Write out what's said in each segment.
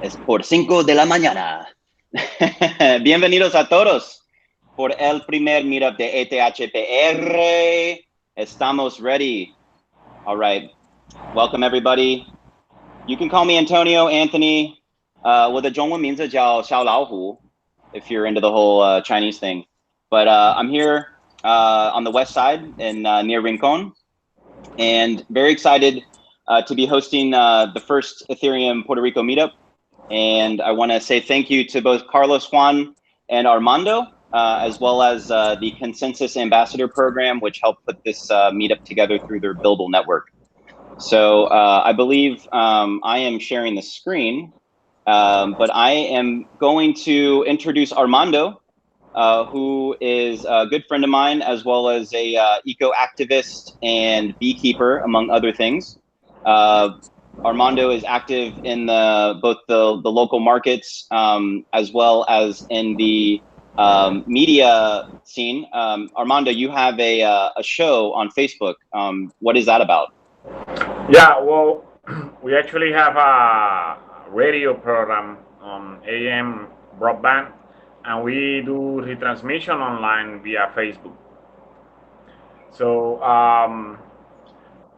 Es por 5 de la mañana. Bienvenidos a todos por el primer Meetup de ETH. Estamos ready. All right. Welcome, everybody. You can call me Antonio, Anthony. 我的中文名字叫小老虎 if you're into the whole Chinese thing. But I'm here on the west side in near Rincon, and very excited to be hosting the first Ethereum Puerto Rico Meetup. And I want to say thank you to both Carlos Juan and Armando, as well as the Consensus Ambassador Program, which helped put this meetup together through their Buildle network. So I believe I am sharing the screen, but I am going to introduce Armando, who is a good friend of mine, as well as a eco-activist and beekeeper, among other things. Armando is active in both the local markets as well as in the media scene. Armando, you have a show on Facebook. What is that about? Yeah, well, we actually have a radio program on AM broadband, and we do retransmission online via Facebook. So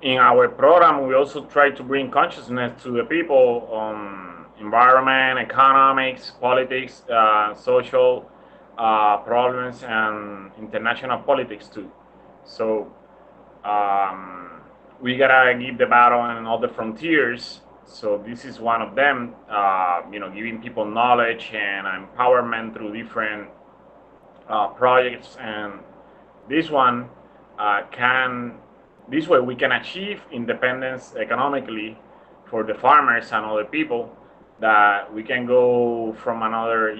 in our program, we also try to bring consciousness to the people on environment, economics, politics, social problems, and international politics too. So we gotta give the battle on all the frontiers. So this is one of them. Giving people knowledge and empowerment through different projects, and this one this way we can achieve independence economically for the farmers and other people, that we can go from another,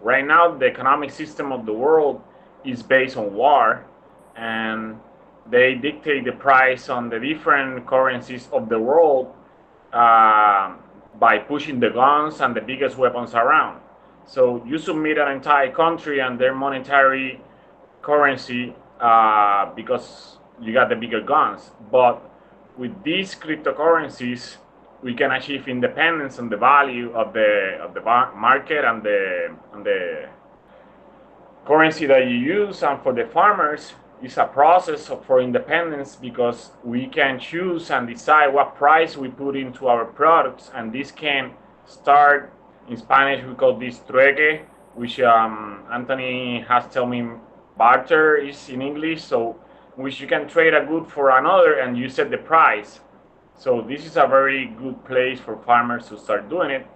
right now the economic system of the world is based on war, and they dictate the price on the different currencies of the world by pushing the guns and the biggest weapons around. So you submit an entire country and their monetary currency because you got the bigger guns. But with these cryptocurrencies, we can achieve independence on the value of the market and the currency that you use. And for the farmers, it's a process for independence, because we can choose and decide what price we put into our products, and this can start, in Spanish we call this trueque, which Anthony has told me barter is in English, so which you can trade a good for another and you set the price. So this is a very good place for farmers to start doing it,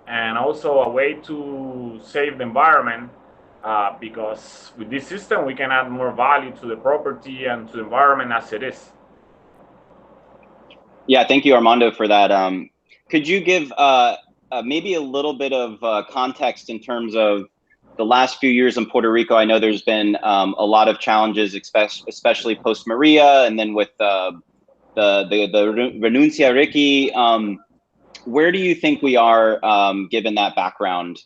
and also a way to save the environment, because with this system we can add more value to the property and to the environment as it is. Yeah, thank you, Armando, for that. Could you give maybe a little bit of context in terms of the last few years in Puerto Rico? I know there's been a lot of challenges, especially post Maria, and then with the renuncia Ricky. Where do you think we are given that background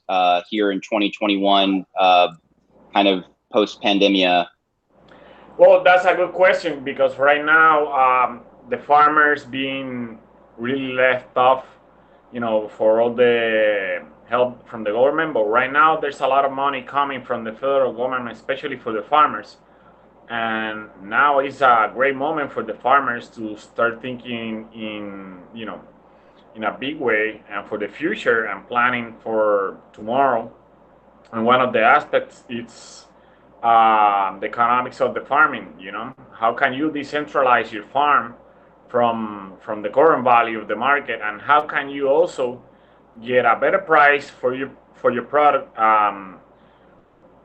here in 2021, kind of post pandemia? Well, that's a good question, because right now the farmers being really left off, for all the help from the government. But right now there's a lot of money coming from the federal government, especially for the farmers. And now is a great moment for the farmers to start thinking in a big way and for the future and planning for tomorrow. And one of the aspects is the economics of the farming. How can you decentralize your farm from the current value of the market, and how can you also get a better price for your product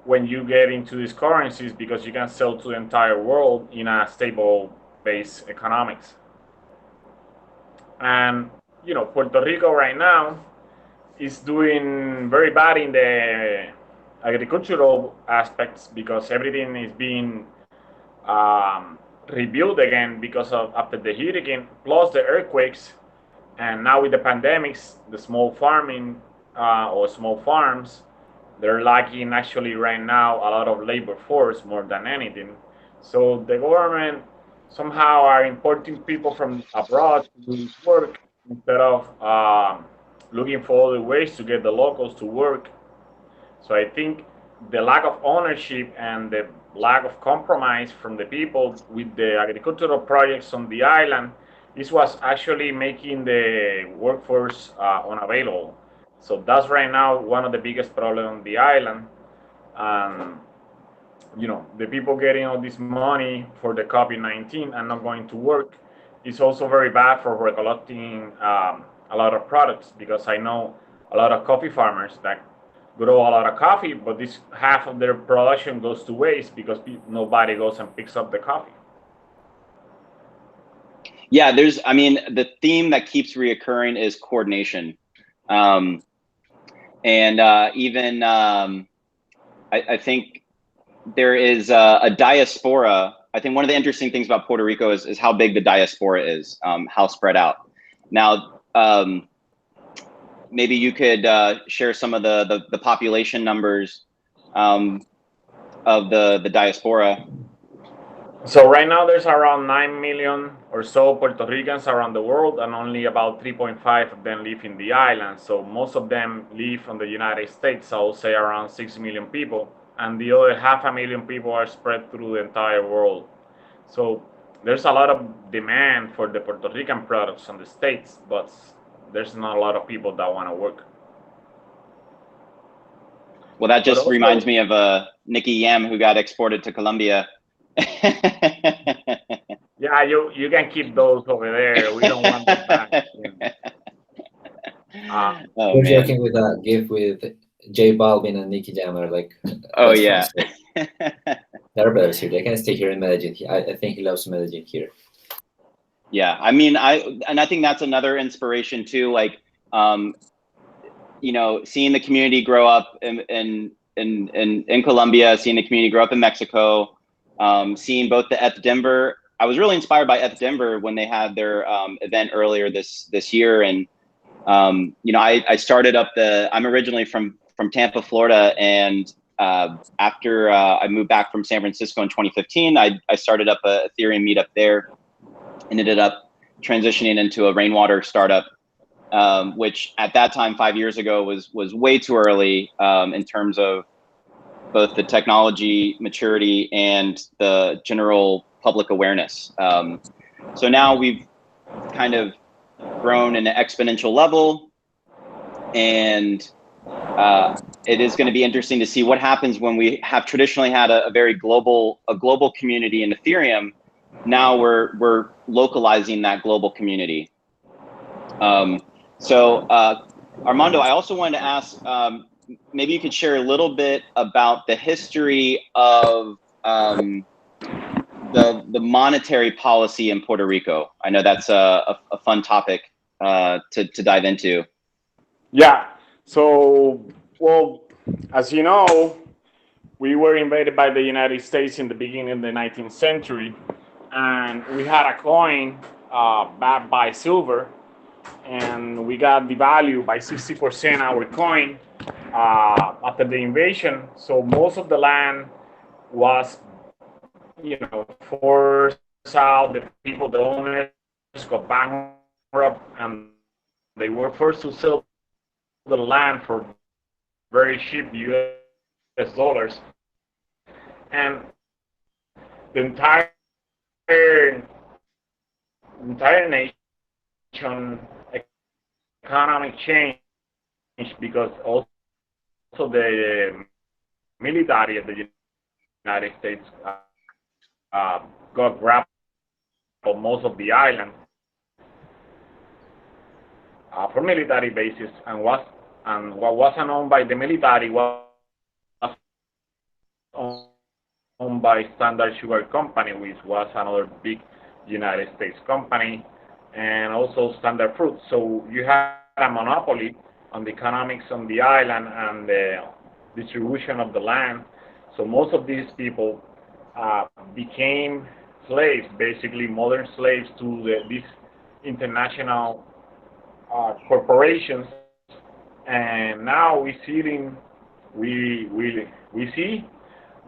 when you get into these currencies, because you can sell to the entire world in a stable base economics. And Puerto Rico right now is doing very bad in the agricultural aspects, because everything is being rebuilt again because of after the hurricane plus the earthquakes, and now with the pandemics, the small farming or small farms, they're lacking actually right now a lot of labor force more than anything. So the government somehow are importing people from abroad to do work instead of looking for other ways to get the locals to work. So I think the lack of ownership and the lack of compromise from the people with the agricultural projects on the island, this was actually making the workforce unavailable. So that's right now one of the biggest problems on the island. And the people getting all this money for the COVID-19 and not going to work is also very bad for recollecting a lot of products, because I know a lot of coffee farmers that grow a lot of coffee, but this half of their production goes to waste because nobody goes and picks up the coffee. Yeah, the theme that keeps reoccurring is coordination. I think there is a diaspora. I think one of the interesting things about Puerto Rico is how big the diaspora is, how spread out. Now, maybe you could share some of the population numbers of the diaspora. So right now there's around 9 million or so Puerto Ricans around the world, and only about 3.5 of them live in the island. So most of them live in the United States, I would say around 6 million people. And the other 500,000 people are spread through the entire world. So there's a lot of demand for the Puerto Rican products in the States, but there's not a lot of people that want to work. Well, that just reminds me of Nicky Yam, who got exported to Colombia. Yeah, you can keep those over there. We don't want them back. We're joking with that GIF with J Balvin and Nicky Jam are like, oh yeah, they're brothers here. They can stay here in Medellin. I think he loves Medellin here. Yeah, I mean, I think that's another inspiration too. Like, seeing the community grow up in Colombia, seeing the community grow up in Mexico, seeing both the ETH Denver. I was really inspired by ETH Denver when they had their event earlier this year, and I started up I'm originally from Tampa, Florida, and after I moved back from San Francisco in 2015, I started up a Ethereum meetup there, and ended up transitioning into a rainwater startup, which at that time 5 years ago was way too early in terms of both the technology maturity and the general public awareness. So now we've kind of grown in an exponential level, and it is going to be interesting to see what happens when we have traditionally had a very global community in Ethereum. Now we're localizing that global community. So Armando, I also wanted to ask, maybe you could share a little bit about the history of the monetary policy in Puerto Rico. I know that's a fun topic to dive into. Yeah. So, well, as you know, we were invaded by the United States in the beginning of the 19th century, and we had a coin backed by silver, and we got devalued by 60% our coin after the invasion. So most of the land was, forced out. The people, the owners, got bankrupt, and they were forced to sell the land for very cheap US dollars. And the entire nation economic change, because also the military of the United States got grabbed on most of the island for military bases, and what wasn't owned by the military was owned by Standard Sugar Company, which was another big United States company, and also Standard Fruit. So you had a monopoly on the economics on the island and the distribution of the land. So most of these people became slaves, basically modern slaves to these international corporations. And now we see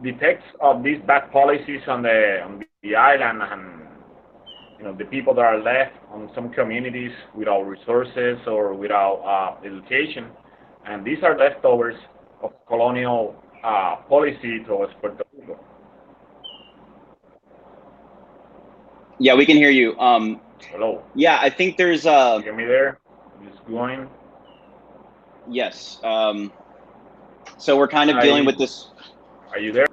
the effects of these bad policies on the island, and the people that are left on some communities without resources or without education, and these are leftovers of colonial policy towards Puerto Rico. Yeah, we can hear you. Hello. Yeah, I think there's You get me there? Just going. yes. So we're kind of dealing with this. Are you there?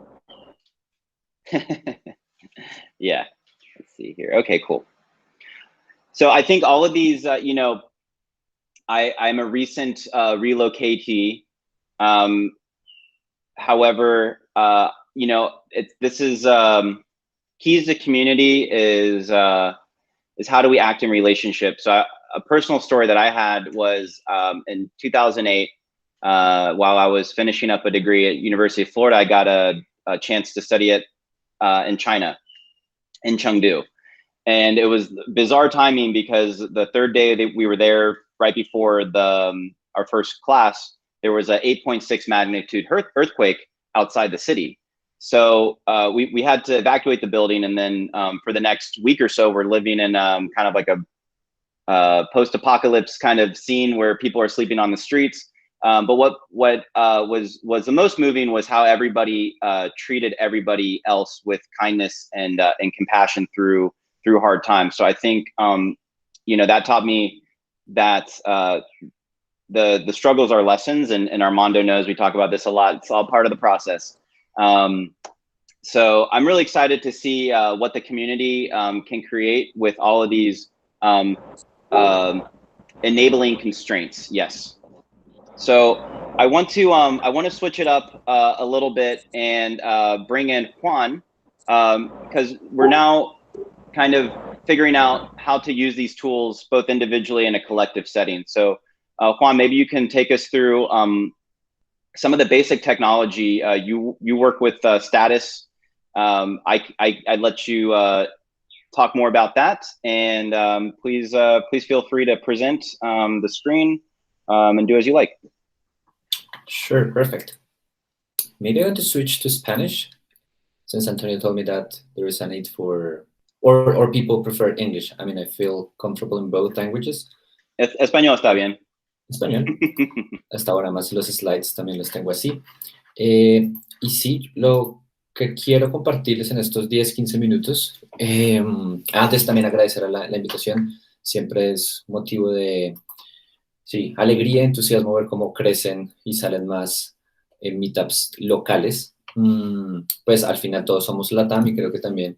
Yeah. Let's see here. Okay, cool. So I think all of these, I'm a recent relocatee. However, this is keys to community is how do we act in relationships. So a personal story that I had was in 2008, while I was finishing up a degree at University of Florida, I got a chance to study it in China, in Chengdu. And it was bizarre timing because the third day that we were there, right before our first class, there was a 8.6 magnitude earthquake outside the city. So we had to evacuate the building, and then for the next week or so, we're living in kind of like a post-apocalypse kind of scene where people are sleeping on the streets. But what was the most moving was how everybody treated everybody else with kindness and compassion through hard times. So I think that taught me that the struggles are lessons, and Armando knows we talk about this a lot. It's all part of the process. So I'm really excited to see what the community can create with all of these enabling constraints. Yes. So I want to switch it up a little bit and bring in Juan, because we're now kind of figuring out how to use these tools both individually and a collective setting. So Juan, maybe you can take us through some of the basic technology. You work with Status. I'd let you talk more about that, and please feel free to present the screen and do as you like. Sure, perfect. Maybe I want to switch to Spanish, since Antonio told me that there is a need for, or people prefer English. I mean, I feel comfortable in both languages. Español está bien. Español. Hasta ahora más los slides también los tengo así. Y sí, lo que quiero compartirles en estos 10-15 minutos, antes también agradecer a la invitación. Siempre es motivo de alegría, entusiasmo ver cómo crecen y salen más meetups locales. Pues al final todos somos LATAM, y creo que también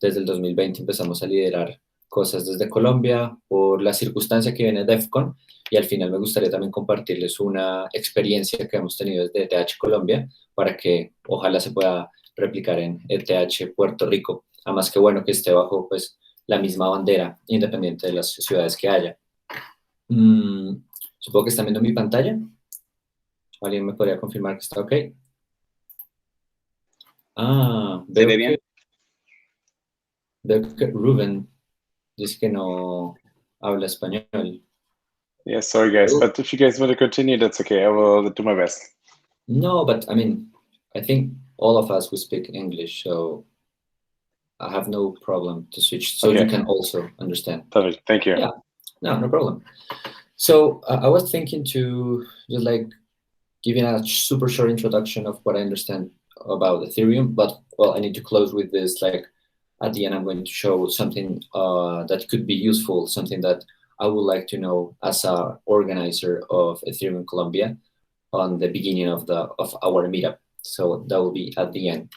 desde el 2020 empezamos a liderar cosas desde Colombia por la circunstancia que viene de DEFCON, y al final me gustaría también compartirles una experiencia que hemos tenido desde ETH Colombia para que ojalá se pueda replicar en ETH Puerto Rico, además que bueno que esté bajo pues la misma bandera independiente de las ciudades que haya. Supongo que están viendo mi pantalla. ¿Alguien me podría confirmar que está ok? ¿Se ve bien? Veo que Ruben dice que no habla español. Yeah, sorry guys, but if you guys want to continue, that's okay. I will do my best. No, but I mean, I think all of us, we speak English, so I have no problem to switch, so okay. You can also understand. Perfect, thank you. Yeah, no problem. So I was thinking to just like giving a super short introduction of what I understand about Ethereum, but well, I need to close with this. Like at the end, I'm going to show something that could be useful, something that I would like to know as an organizer of Ethereum Colombia on the beginning of our meetup. So that will be at the end.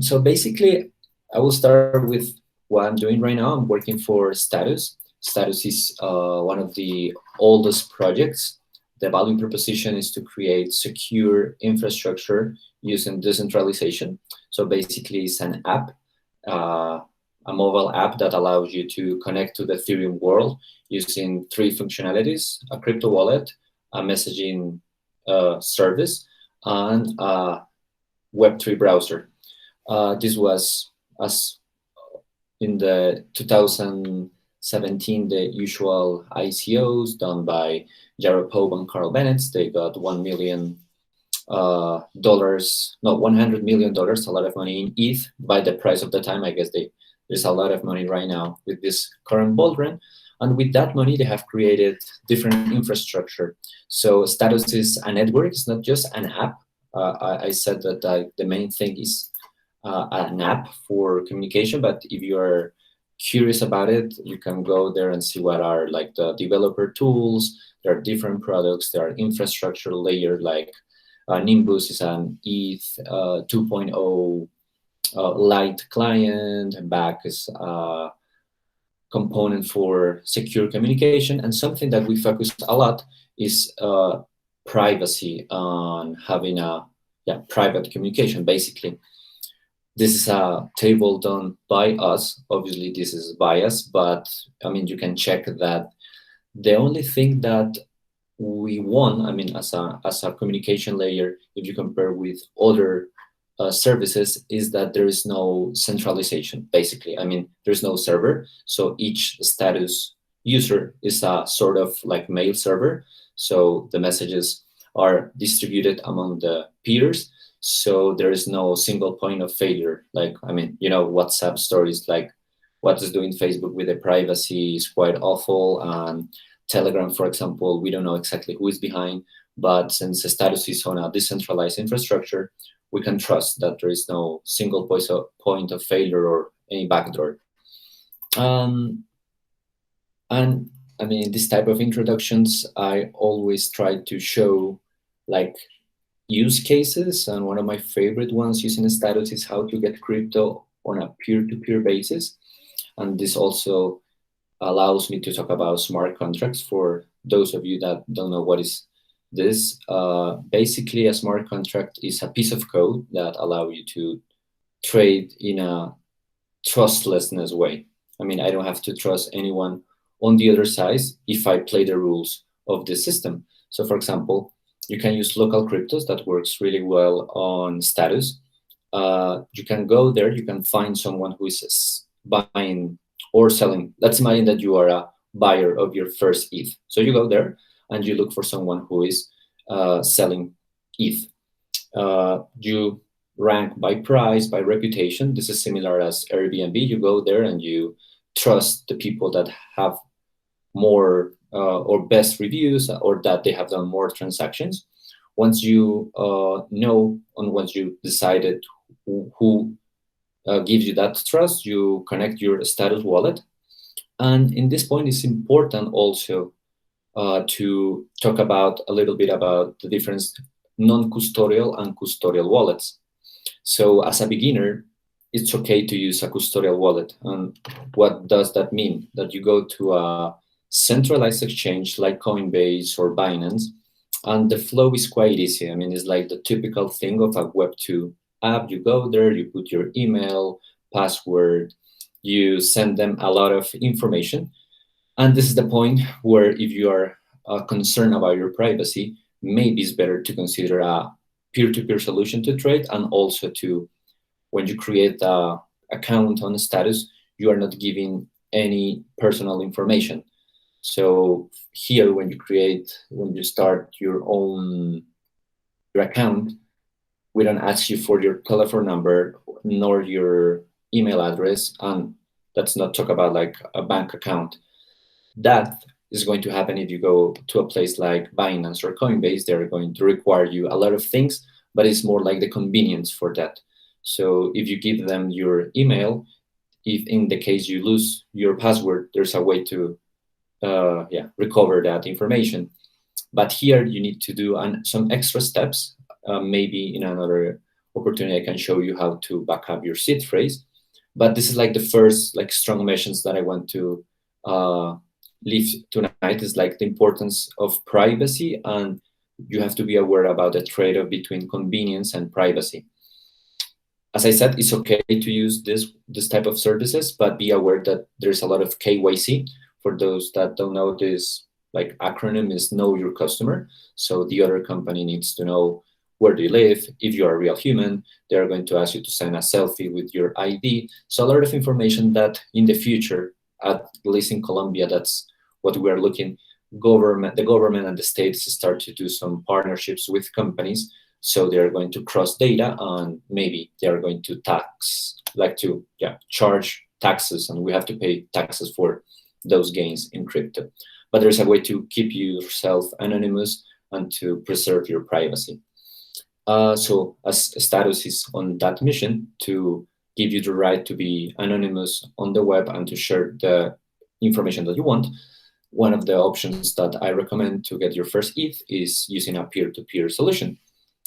So basically, I will start with what I'm doing right now. I'm working for Status. Status is one of the oldest projects. The value proposition is to create secure infrastructure using decentralization. So basically, it's an app, a mobile app that allows you to connect to the Ethereum world using 3 functionalities: a crypto wallet, a messaging service, and a Web3 browser. This was, as in the 2017, the usual ICOs done by Jared Pope and Carl Bennett. They got $100 million, a lot of money in ETH by the price of the time. I guess they There's a lot of money right now with this current bull run. And with that money, they have created different infrastructure. So Status is a network. It's not just an app. I said that the main thing is an app for communication. But if you are curious about it, you can go there and see what are like the developer tools. There are different products. There are infrastructure layer like Nimbus is an ETH 2.0 light client, and back is component for secure communication. And something that we focus a lot is privacy on having a private communication. Basically, this is a table done by us. Obviously, this is biased, but I mean, you can check that the only thing that we won, I mean, as a communication layer, if you compare with other services, is that there is no centralization, basically. I mean, there's no server. So each Status user is a sort of like mail server. So the messages are distributed among the peers. So there is no single point of failure. Like, I mean, you know, WhatsApp stories, like what is doing Facebook with the privacy is quite awful. And Telegram, for example, we don't know exactly who is behind. But since the Status is on a decentralized infrastructure, we can trust that there is no single point of failure or any backdoor. And I mean, in this type of introductions, I always try to show like use cases. And one of my favorite ones using Status is how to get crypto on a peer-to-peer basis. And this also allows me to talk about smart contracts for those of you that don't know what is this. Basically, a smart contract is a piece of code that allows you to trade in a trustlessness way. I mean, I don't have to trust anyone on the other side if I play the rules of the system. So for example, you can use local cryptos that works really well on Status. You can go there, you can find someone who is buying or selling. Let's imagine that you are a buyer of your first ETH. So you go there and you look for someone who is selling ETH. You rank by price, by reputation. This is similar as Airbnb. You go there and you trust the people that have more or best reviews, or that they have done more transactions. Once you know, and once you decided who gives you that trust, you connect your Status wallet. And in this point, it's important also to talk about a little bit about the difference non-custodial and custodial wallets. So as a beginner, it's okay to use a custodial wallet. And what does that mean? That you go to a centralized exchange like Coinbase or Binance, and the flow is quite easy. I mean, it's like the typical thing of a Web2 app. You go there, you put your email, password, you send them a lot of information. And this is the point where if you are concerned about your privacy, maybe it's better to consider a peer-to-peer solution to trade, and also to, when you create an account on Status, you are not giving any personal information. So here, when you start your account, we don't ask you for your telephone number nor your email address, and let's not talk about like a bank account. That is going to happen if you go to a place like Binance or Coinbase. They're going to require you a lot of things, but it's more like the convenience for that. So if you give them your email, if in the case you lose your password, there's a way to recover that information. But here you need to do some extra steps. Maybe in another opportunity, I can show you how to back up your seed phrase. But this is like the first like strong message that I want to leave tonight, is like the importance of privacy, and you have to be aware about the trade-off between convenience and privacy. As I said, it's okay to use this type of services, but be aware that there's a lot of KYC. For those that don't know, this like acronym is Know Your Customer. So the other company needs to know where do you live. If you are a real human, they're going to ask you to send a selfie with your ID. So a lot of information that in the future, at least in Colombia, that's what we are looking. The government and the states start to do some partnerships with companies. So they're going to cross data, and maybe they are going to charge taxes, and we have to pay taxes for those gains in crypto. But there's a way to keep yourself anonymous and to preserve your privacy. So as Status is on that mission to give you the right to be anonymous on the web and to share the information that you want, one of the options that I recommend to get your first ETH is using a peer-to-peer solution.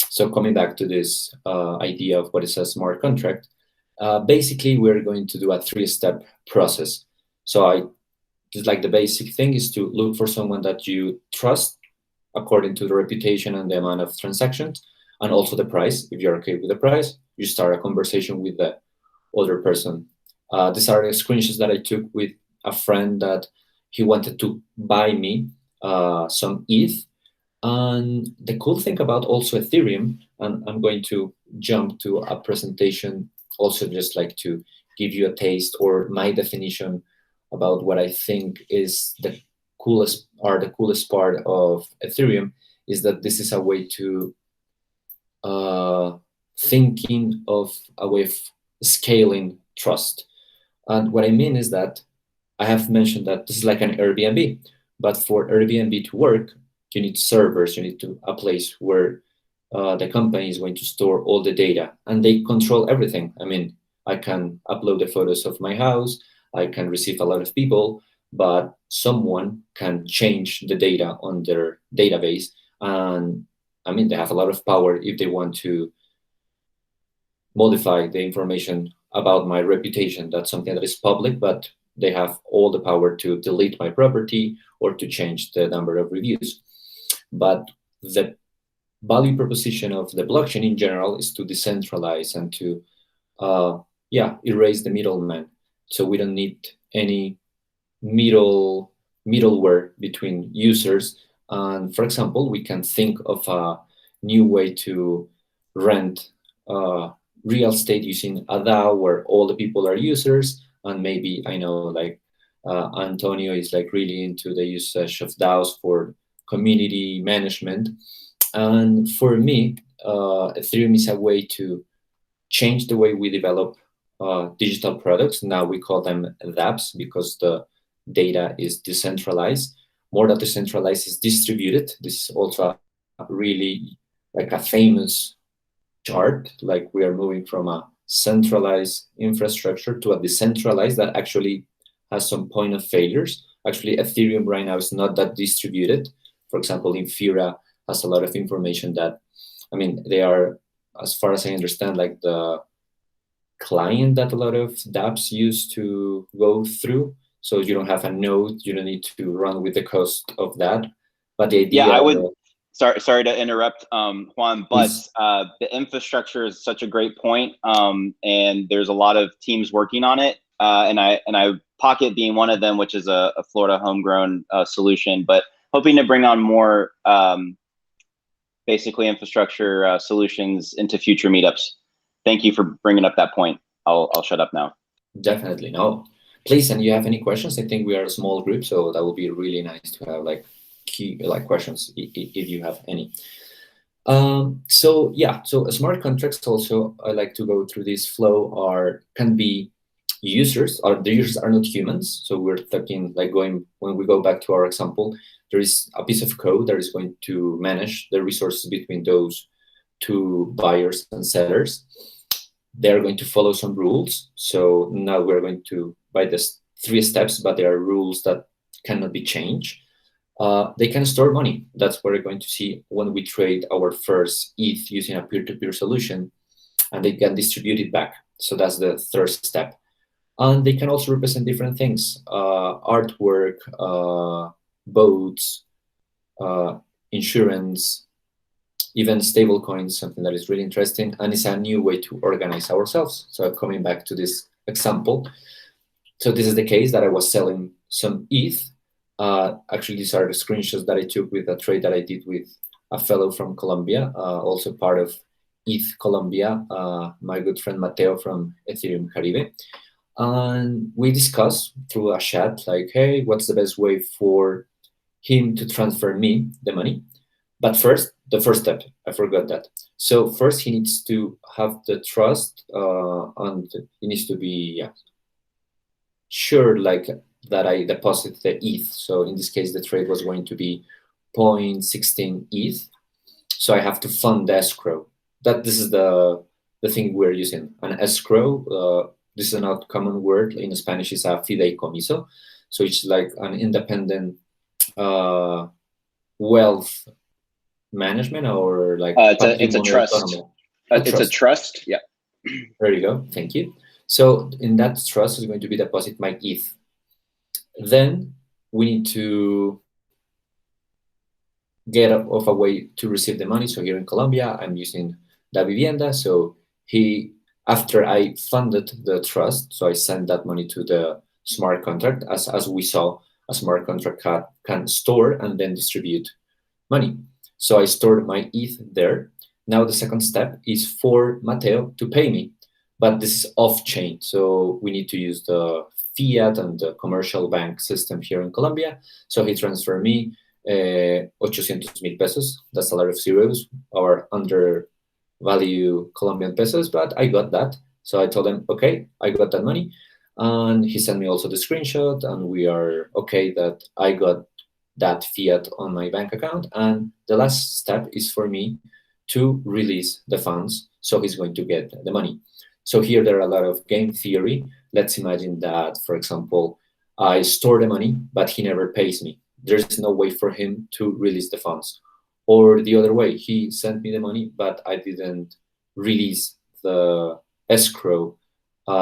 So coming back to this idea of what is a smart contract, basically we're going to do a 3-step process. So just like the basic thing is to look for someone that you trust according to the reputation and the amount of transactions, and also the price. If you're okay with the price, you start a conversation with the other person. These are the screenshots that I took with a friend that he wanted to buy me some ETH. And the cool thing about also Ethereum, and I'm going to jump to a presentation also just like to give you a taste or my definition about what I think is the coolest part of Ethereum, is that this is a way to thinking of a way of scaling trust. And what I mean is that I have mentioned that this is like an Airbnb, but for Airbnb to work, you need servers, you need a place where the company is going to store all the data, and they control everything. I mean, I can upload the photos of my house, I can receive a lot of people, but someone can change the data on their database. And I mean, they have a lot of power if they want to modify the information about my reputation. That's something that is public, but they have all the power to delete my property or to change the number of reviews. But the value proposition of the blockchain in general is to decentralize and to erase the middleman. So we don't need any middleware between users. And for example, we can think of a new way to rent real estate using a DAO where all the people are users. And maybe I know like Antonio is like really into the usage of DAOs for community management. And for me, Ethereum is a way to change the way we develop digital products. Now we call them dApps because the data is decentralized. More than decentralized is distributed. This is also really like a famous chart. Like we are moving from a centralized infrastructure to a decentralized that actually has some point of failures. Actually, Ethereum right now is not that distributed. For example, Infura has a lot of information that, I mean, they are, as far as I understand, like the client that a lot of dApps use to go through. So you don't have a node, you don't need to run with the cost of that. But the idea— Yeah, I would, sorry to interrupt, Juan, but the infrastructure is such a great point. And there's a lot of teams working on it. And I Pocket being one of them, which is a Florida homegrown solution, but hoping to bring on more basically infrastructure solutions into future meetups. Thank you for bringing up that point. I'll shut up now. Definitely, no. Please, and you have any questions? I think we are a small group, so that would be really nice to have like key questions if you have any. So yeah, so smart contracts also, I like to go through this flow, can be users, or the users are not humans. So we're talking like when we go back to our example, there is a piece of code that is going to manage the resources between those two buyers and sellers. They're going to follow some rules. So now we're going to, by this 3 steps, but there are rules that cannot be changed. They can store money. That's what we're going to see when we trade our first ETH using a peer-to-peer solution, and they can distribute it back. So that's the 3rd step. And they can also represent different things: artwork, boats, insurance, even stable coins, something that is really interesting. And it's a new way to organize ourselves. So coming back to this example, so this is the case that I was selling some ETH. Actually, these are the screenshots that I took with a trade that I did with a fellow from Colombia, also part of ETH Colombia, my good friend Mateo from Ethereum Caribe. And we discussed through a chat, like, hey, what's the best way for him to transfer me the money? But first, the first step, I forgot that. So first he needs to have the trust, and he needs to be sure like that I deposit the ETH. So in this case, the trade was going to be 0.16 ETH. So I have to fund the escrow. This is the thing we're using. An escrow, this is not common word in Spanish, is a fideicomiso. So it's like an independent wealth management, or like it's a trust. It's a trust. Yeah. There you go. Thank you. So in that trust is going to be deposit my ETH. Then we need to get off a way to receive the money. So here in Colombia, I'm using Davivienda. So after I funded the trust, so I sent that money to the smart contract. As we saw, a smart contract can store and then distribute money. So I stored my ETH there. Now the second step is for Mateo to pay me, but this is off-chain. So we need to use the fiat and the commercial bank system here in Colombia. So he transferred me 800,000 pesos. That's a lot of zeros, or undervalue Colombian pesos, but I got that. So I told him, okay, I got that money. And he sent me also the screenshot, and we are okay that I got that fiat on my bank account. And the last step is for me to release the funds. So he's going to get the money. So here there are a lot of game theory. Let's imagine that, for example, I store the money, but he never pays me. There's no way for him to release the funds. Or the other way, he sent me the money, but I didn't release the escrow,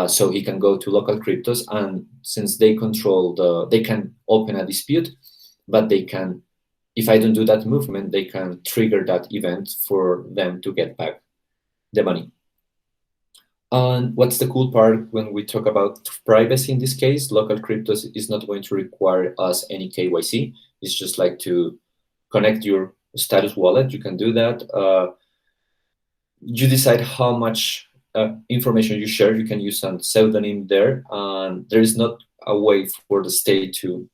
so he can go to local cryptos, and since they control they can open a dispute, but they can, if I don't do that movement, they can trigger that event for them to get back the money. And what's the cool part when we talk about privacy in this case? Local cryptos is not going to require us any KYC. It's just like to connect your status wallet. You can do that. You decide how much information you share. You can use a pseudonym there. And there is not a way for the state to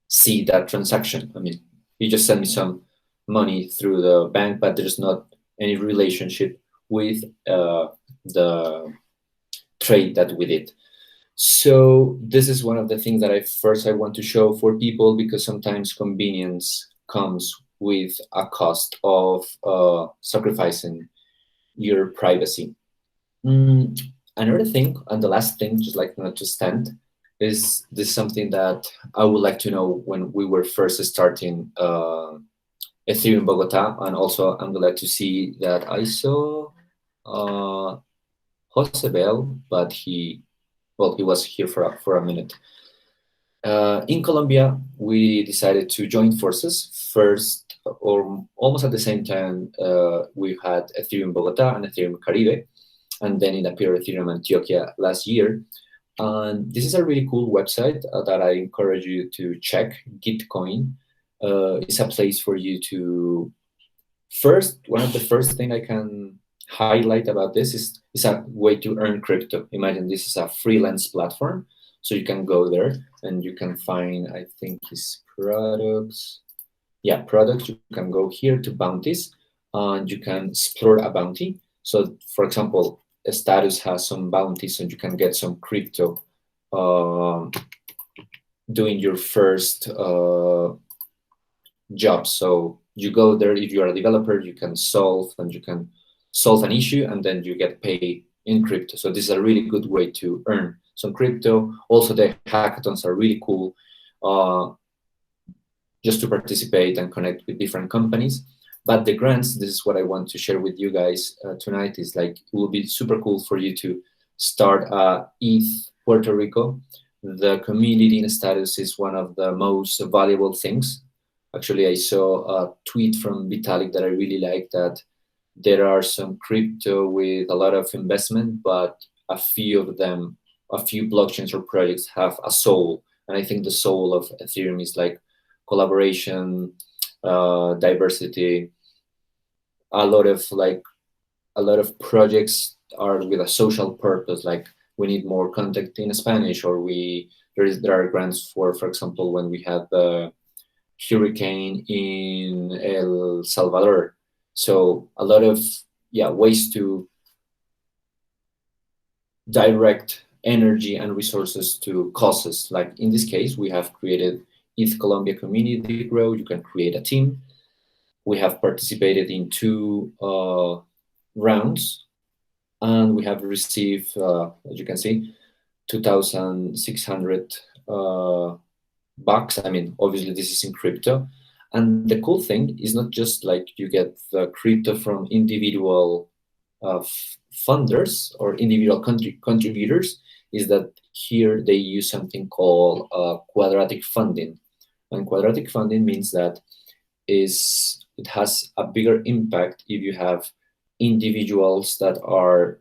see that transaction. I mean, you just send me some money through the bank, but there's not any relationship with the trade that we did. So this is one of the things that I want to show for people, because sometimes convenience comes with a cost of sacrificing your privacy. Another thing, and the last thing, just like not to stand, is this something that I would like to know when we were first starting Ethereum Bogota, and also I'm glad to see that I saw Josebel, but he was here for a minute. In Colombia, we decided to join forces first, or almost at the same time. We had Ethereum Bogota and Ethereum Caribe, and then it appeared Ethereum Antioquia last year. And this is a really cool website that I encourage you to check. Gitcoin is a place for you to one of the first thing I can highlight about this is a way to earn crypto. Imagine this is a freelance platform, so you can go there and you can find, I think, his products. Yeah, products. You can go here to bounties, and you can explore a bounty. So, for example, a status has some bounties, and you can get some crypto doing your first job. So you go there. If you are a developer, you can solve an issue, and then you get paid in crypto. So this is a really good way to earn some crypto. Also, the hackathons are really cool, just to participate and connect with different companies. But the grants, this is what I want to share with you guys tonight, is like, it will be super cool for you to start ETH Puerto Rico. The community status is one of the most valuable things. Actually, I saw a tweet from Vitalik that I really like, that there are some crypto with a lot of investment, but a few blockchains or projects have a soul. And I think the soul of Ethereum is like collaboration, diversity. A lot of projects are with a social purpose, like we need more content in Spanish, or there are grants for example, when we had the hurricane in El Salvador. So a lot of ways to direct energy and resources to causes. Like in this case, we have created ETH Colombia Community Grow. You can create a team. We have participated in 2 rounds, and we have received, as you can see, 2,600 bucks. I mean, obviously this is in crypto. And the cool thing is not just like you get the crypto from individual funders or individual contributors, is that here they use something called quadratic funding. And quadratic funding means that it has a bigger impact if you have individuals that are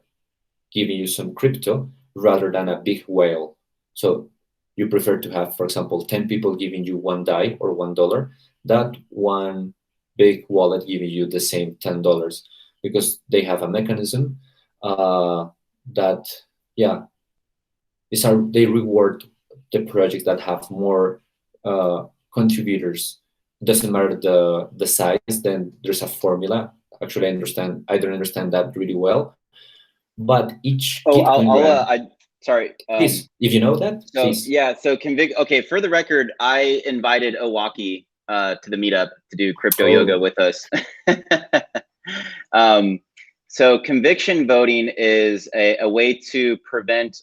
giving you some crypto rather than a big whale. So you prefer to have, for example, 10 people giving you $1 or $1, that one big wallet giving you the same $10, because they have a mechanism that, yeah, they reward the projects that have more contributors. Doesn't matter the size, then there's a formula. Actually, I don't understand that really well. But each sorry. Please, if you know that, so, please. Yeah, so okay, for the record, I invited Owaki to the meetup to do crypto yoga with us. So conviction voting is a way to prevent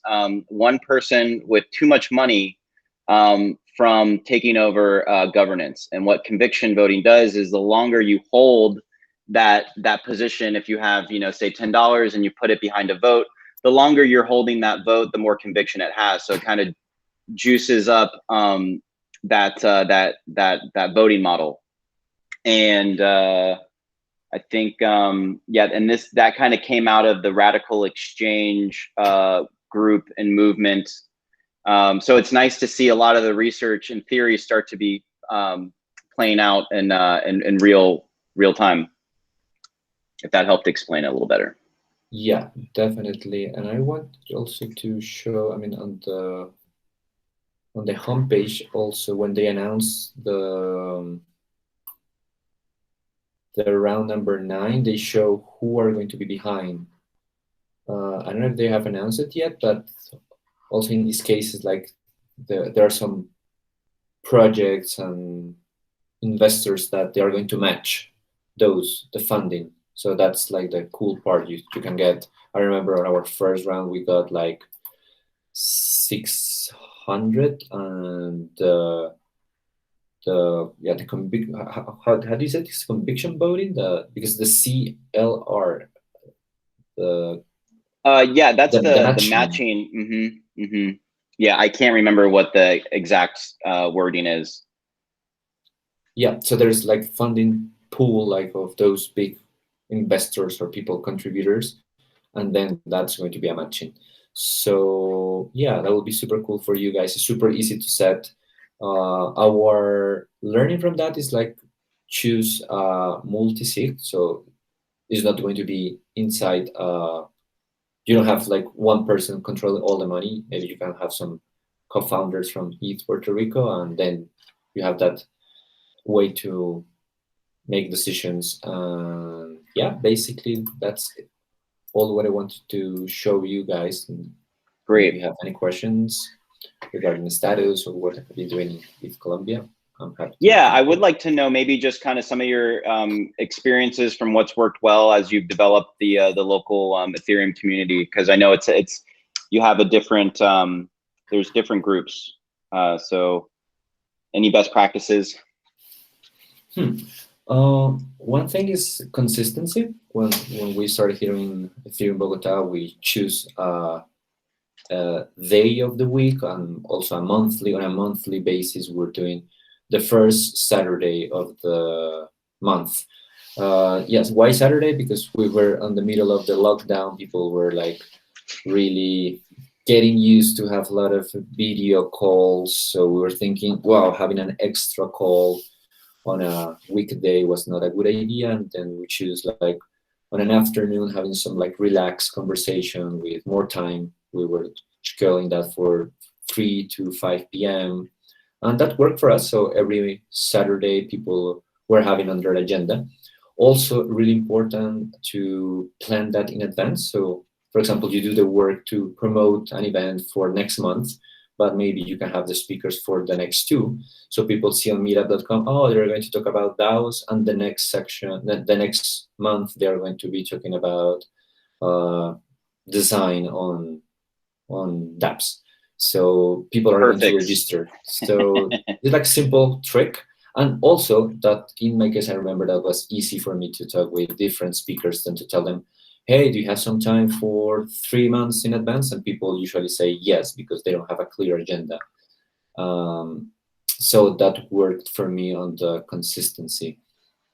one person with too much money from taking over governance. And what conviction voting does is the longer you hold that position, if you have, say $10 and you put it behind a vote, the longer you're holding that vote, the more conviction it has. So it kind of juices up that voting model. And I think and that kind of came out of the radical exchange group and movement. So it's nice to see a lot of the research and theory start to be playing out in real time, if that helped explain it a little better. Yeah, definitely. And I want also to show, I mean, on the homepage also, when they announce the round number 9, they show who are going to be behind. I don't know if they have announced it yet, but also in these cases, like there are some projects and investors that they are going to match the funding. So that's like the cool part you can get. I remember on our first round we got like 600, and how do you say this, conviction voting? Because the CLR. Yeah, that's the matching. Yeah, I can't remember what the exact wording is. Yeah, so there's like funding pool like of those big investors or people contributors, and then that's going to be a matching. So yeah, that will be super cool for you guys. It's super easy to set. Our learning from that is like choose multi-sig, so it's not going to be inside. You don't have like one person controlling all the money. Maybe you can have some co-founders from ETH Puerto Rico, and then you have that way to make decisions. Yeah, basically that's all what I wanted to show you guys. Great. If you have any questions regarding the status or what have you been doing with Colombia, I'm happy. Yeah, I would like to know maybe just kind of some of your experiences from what's worked well as you've developed the local Ethereum community, because I know it's you have a different there's different groups. So any best practices? One thing is consistency. When we started here in Ethereum Bogota, we choose day of the week, and also on a monthly basis we're doing the first Saturday of the month. Yes, why Saturday? Because we were on the middle of the lockdown. People were like really getting used to have a lot of video calls, so we were thinking, wow, having an extra call on a weekday was not a good idea. And then we choose like on an afternoon having some like relaxed conversation with more time. We were scheduling that for 3 to 5 p.m. and that worked for us. So every Saturday people were having on their agenda. Also really important to plan that in advance. So for example, you do the work to promote an event for next month, but maybe you can have the speakers for the next two. So people see on meetup.com, oh, they're going to talk about DAOs, and the next section, the next month, they're going to be talking about design on dApps. So people are going to register. So it's like simple trick. And also that in my case, I remember that was easy for me to talk with different speakers than to tell them, hey, do you have some time for 3 months in advance? And people usually say yes, because they don't have a clear agenda. So that worked for me on the consistency.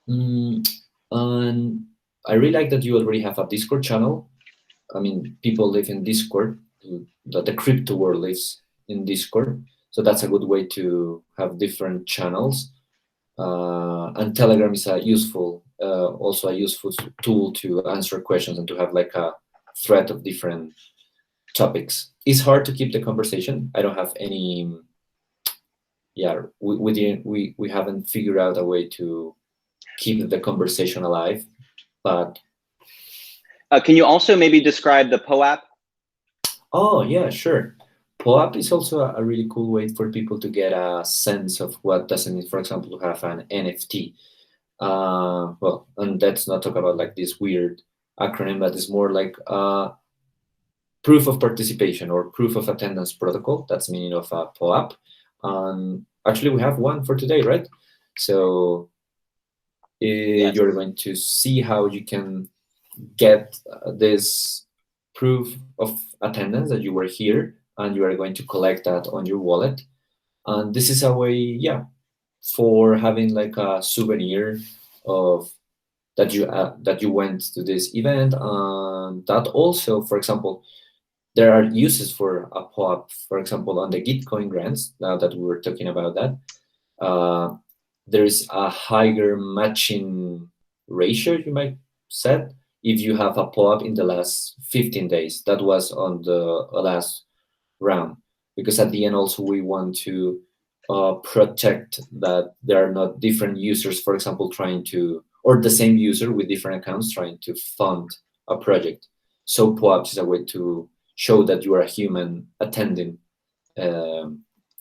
And I really like that you already have a Discord channel. I mean, people live in Discord, the crypto world lives in Discord. So that's a good way to have different channels. And Telegram is also a useful tool to answer questions and to have like a thread of different topics. It's hard to keep the conversation. I don't have any, we haven't figured out a way to keep the conversation alive, but. Can you also maybe describe the POAP? Oh, yeah, sure. POAP is also a really cool way for people to get a sense of what does it mean, for example, to have an NFT. Well, and let's not talk about like this weird acronym, but it's more like proof of participation or proof of attendance protocol. That's the meaning of a POAP. Actually, we have one for today, right? So yes. You're going to see how you can get this proof of attendance that you were here, and you are going to collect that on your wallet. And this is a way, for having like a souvenir of that you went to this event. And that also, for example, there are uses for a POAP, for example, on the Gitcoin grants, now that we were talking about that. There's a higher matching ratio, you might say, if you have a POAP in the last 15 days. That was on the last round, because at the end also we want to protect that there are not different users, for example, or the same user with different accounts trying to fund a project. So POAP is a way to show that you are a human attending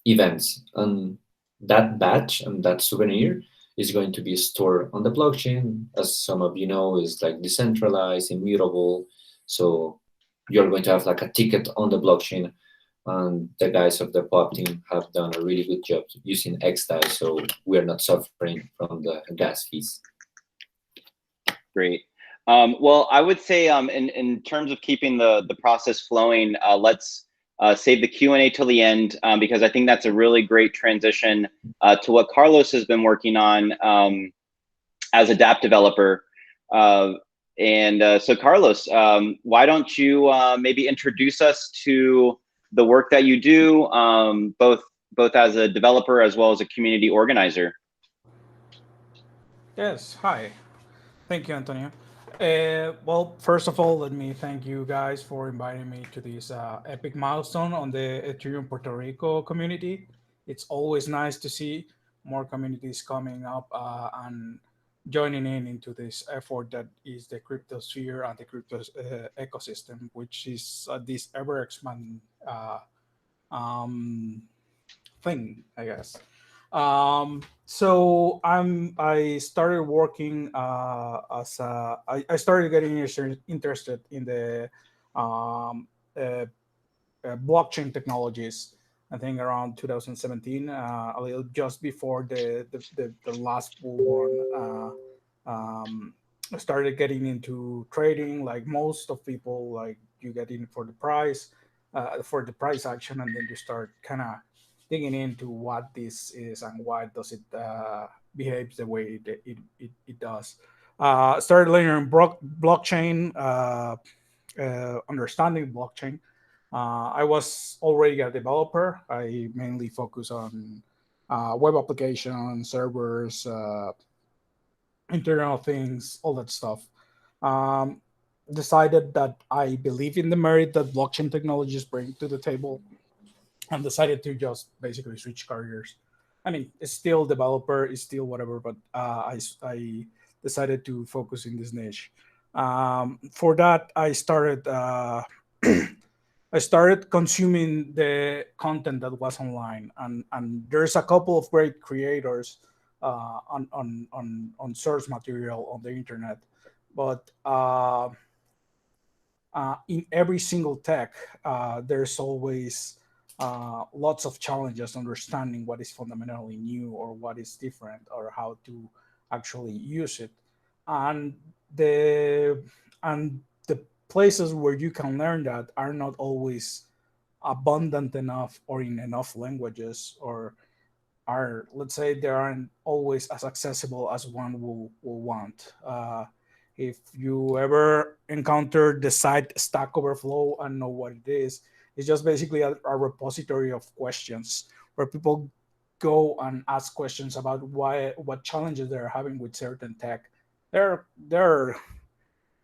events. And that badge and that souvenir is going to be stored on the blockchain. As some of you know, is like decentralized, immutable. So you're going to have like a ticket on the blockchain. And the guys of the POAP team have done a really good job using XDAI, so we are not suffering from the gas fees. Great. Well, I would say in terms of keeping the process flowing, let's save the Q&A till the end, because I think that's a really great transition to what Carlos has been working on as a dApp developer. So Carlos, why don't you maybe introduce us to the work that you do, both as a developer as well as a community organizer? Yes, hi. Thank you, Antonio. Well, first of all, let me thank you guys for inviting me to this epic milestone on the Ethereum Puerto Rico community. It's always nice to see more communities coming up and joining into this effort that is the crypto sphere and the crypto ecosystem, which is this ever-expanding thing, I guess. So I started working I started getting interested in the blockchain technologies, I think around 2017, a little just before the last bull run. I started getting into trading, like most of people, like you get in for the price action, and then you start kind of digging into what this is and why does it behaves the way it does. Started learning blockchain, understanding blockchain. I was already a developer. I mainly focus on web applications, servers, internal things, all that stuff. Decided that I believe in the merit that blockchain technologies bring to the table, and decided to just basically switch careers. I mean, it's still developer, it's still whatever, but I decided to focus in this niche. For that, I started I started consuming the content that was online, and there's a couple of great creators on source material on the internet, but in every single tech, there's always lots of challenges understanding what is fundamentally new or what is different or how to actually use it, and the and the places where you can learn that are not always abundant enough or in enough languages, or are, let's say, they aren't always as accessible as one will want. If you ever encounter the site Stack Overflow and know what it is, it's just basically a repository of questions where people go and ask questions about what challenges they're having with certain tech. There, there,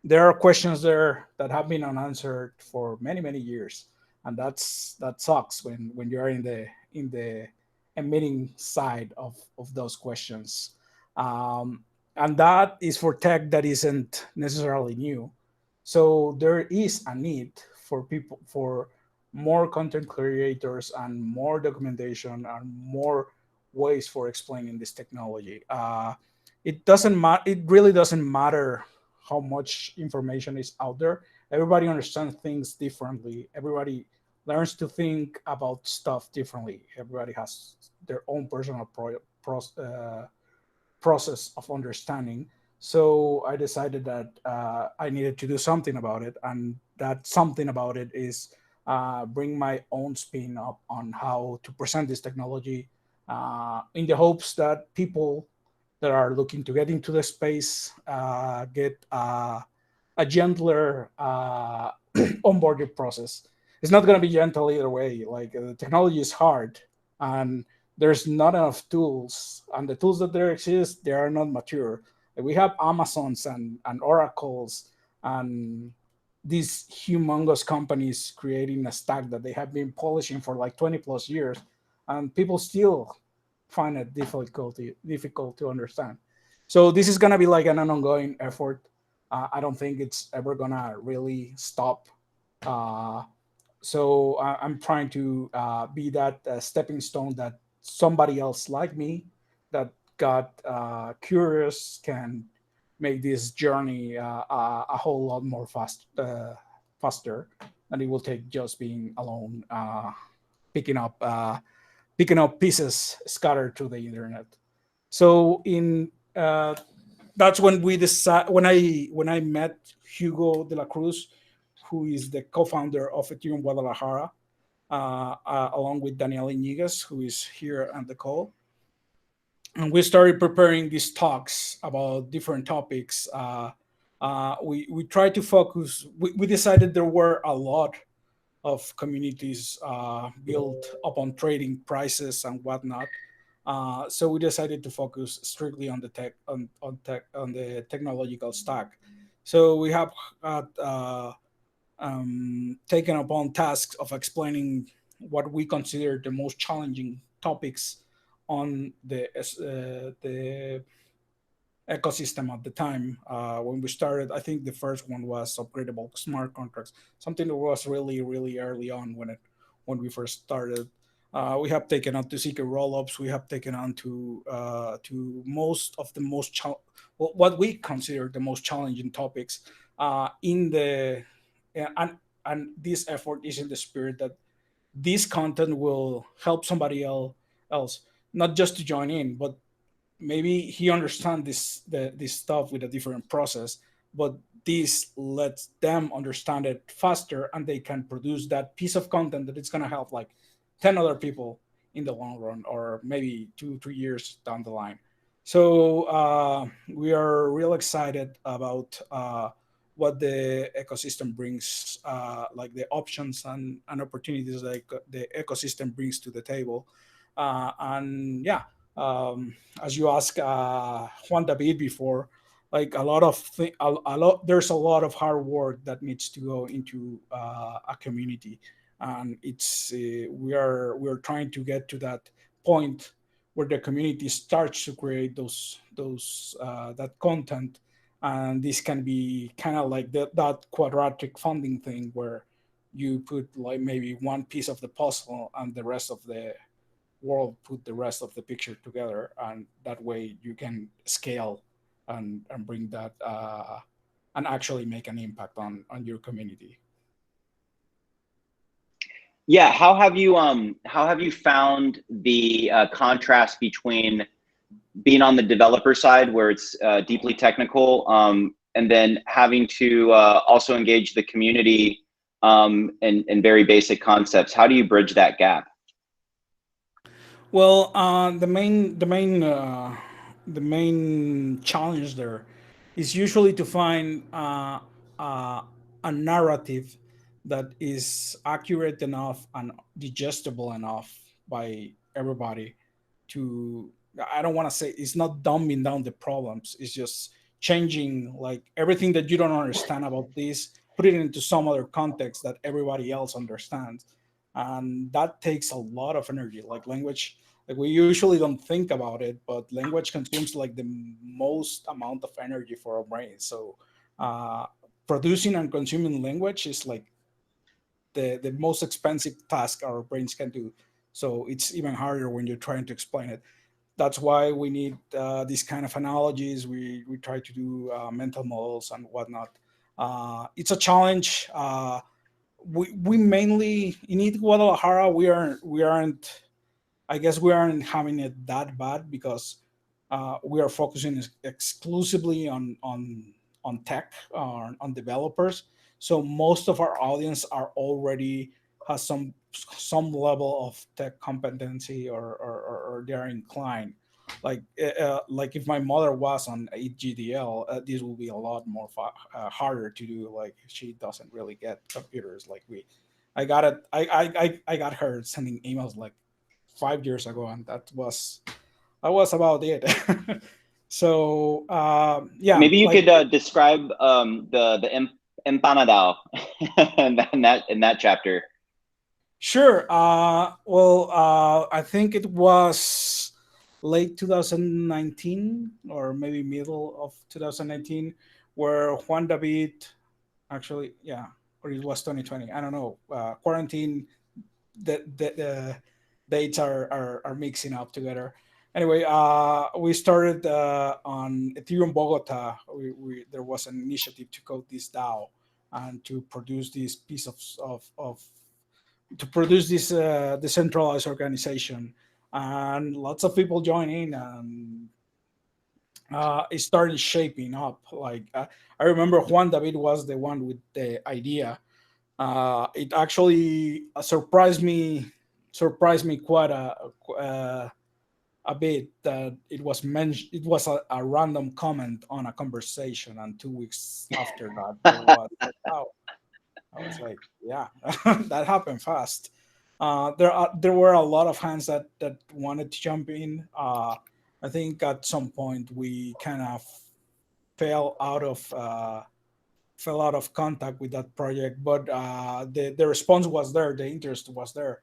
there are questions there that have been unanswered for many years, and that sucks when you're in the emitting side of those questions. And that is for tech that isn't necessarily new. So there is a need for people, for more content creators and more documentation and more ways for explaining this technology. It really doesn't matter how much information is out there. Everybody understands things differently. Everybody learns to think about stuff differently. Everybody has their own personal process of understanding. So I decided that I needed to do something about it, and that something about it is bring my own spin up on how to present this technology, in the hopes that people that are looking to get into the space get a gentler onboarding process. It's not going to be gentle either way. Like, the technology is hard, and there's not enough tools, and the tools that there exist, they are not mature. Like, we have Amazons and Oracles and these humongous companies creating a stack that they have been polishing for like 20 plus years, and people still find it difficult to understand. So this is gonna be like an ongoing effort. I don't think it's ever gonna really stop. Uh, so I'm trying to be that stepping stone that somebody else like me that got curious can make this journey a whole lot more faster than it will take just being alone, picking up picking up pieces scattered to the internet. So in that's when we decide when I met Hugo de la Cruz, who is the co-founder of Ethereum Guadalajara, along with Daniel Iñiguez, who is here on the call. And we started preparing these talks about different topics. We tried to focus. We decided there were a lot of communities built upon trading prices and whatnot. So we decided to focus strictly on the on the technological stack. So we have taken upon tasks of explaining what we consider the most challenging topics on the ecosystem at the time. When we started, I think the first one was upgradable smart contracts, something that was really early on when we first started. We have taken on to secret rollups. We have taken on to most of the what we consider the most challenging topics in the and this effort is in the spirit that this content will help somebody else not just to join in, but maybe he understands this stuff with a different process, but this lets them understand it faster, and they can produce that piece of content that it's going to help like 10 other people in the long run, or maybe 2 3 years down the line. So we are real excited about what the ecosystem brings, like the options and opportunities like the ecosystem brings to the table. And yeah, as you asked Juan David before, like a lot, there's a lot of hard work that needs to go into a community, and it's we are trying to get to that point where the community starts to create those that content And this can be kind of like that quadratic funding thing where you put like maybe one piece of the puzzle and the rest of the world put the rest of the picture together, and that way you can scale and bring that and actually make an impact on your community. Yeah, how have you found the contrast between being on the developer side where it's deeply technical, and then having to also engage the community in very basic concepts? How do you bridge that gap? Well, the main challenge there is usually to find a narrative that is accurate enough and digestible enough by everybody to, I don't want to say it's not dumbing down the problems, it's just changing like everything that you don't understand about this, put it into some other context that everybody else understands. And that takes a lot of energy. Like language, like we usually don't think about it, but language consumes like the most amount of energy for our brain. So uh, producing and consuming language is like the most expensive task our brains can do. So it's even harder when you're trying to explain it. That's why we need these kind of analogies. We try to do mental models and whatnot. It's a challenge. We mainly in Guadalajara we aren't, I guess we aren't having it that bad because we are focusing exclusively on tech, on developers. So most of our audience are already has some level of tech competency, or they're inclined. Like if my mother was on HGDL, this will be a lot more harder to do. Like she doesn't really get computers like we. I got it. I got her sending emails like 5 years ago, and that was about it. So yeah, Maybe you like could describe the empanada in that chapter. sure. Well, I think it was late 2019 or maybe middle of 2019 where Juan David, actually, yeah, or it was 2020. I don't know. Quarantine, the dates are mixing up together. Anyway, we started on Ethereum Bogota. There was an initiative to code this DAO and to produce this piece of to produce this decentralized organization, and lots of people join in, and it started shaping up. Like I remember Juan David was the one with the idea. It actually surprised me quite a bit that it was mentioned. It was a random comment on a conversation, and 2 weeks after that, there was like, oh, I was like, yeah, that happened fast. There were a lot of hands that wanted to jump in. I think at some point we kind of fell out of contact with that project, but the response was there, the interest was there.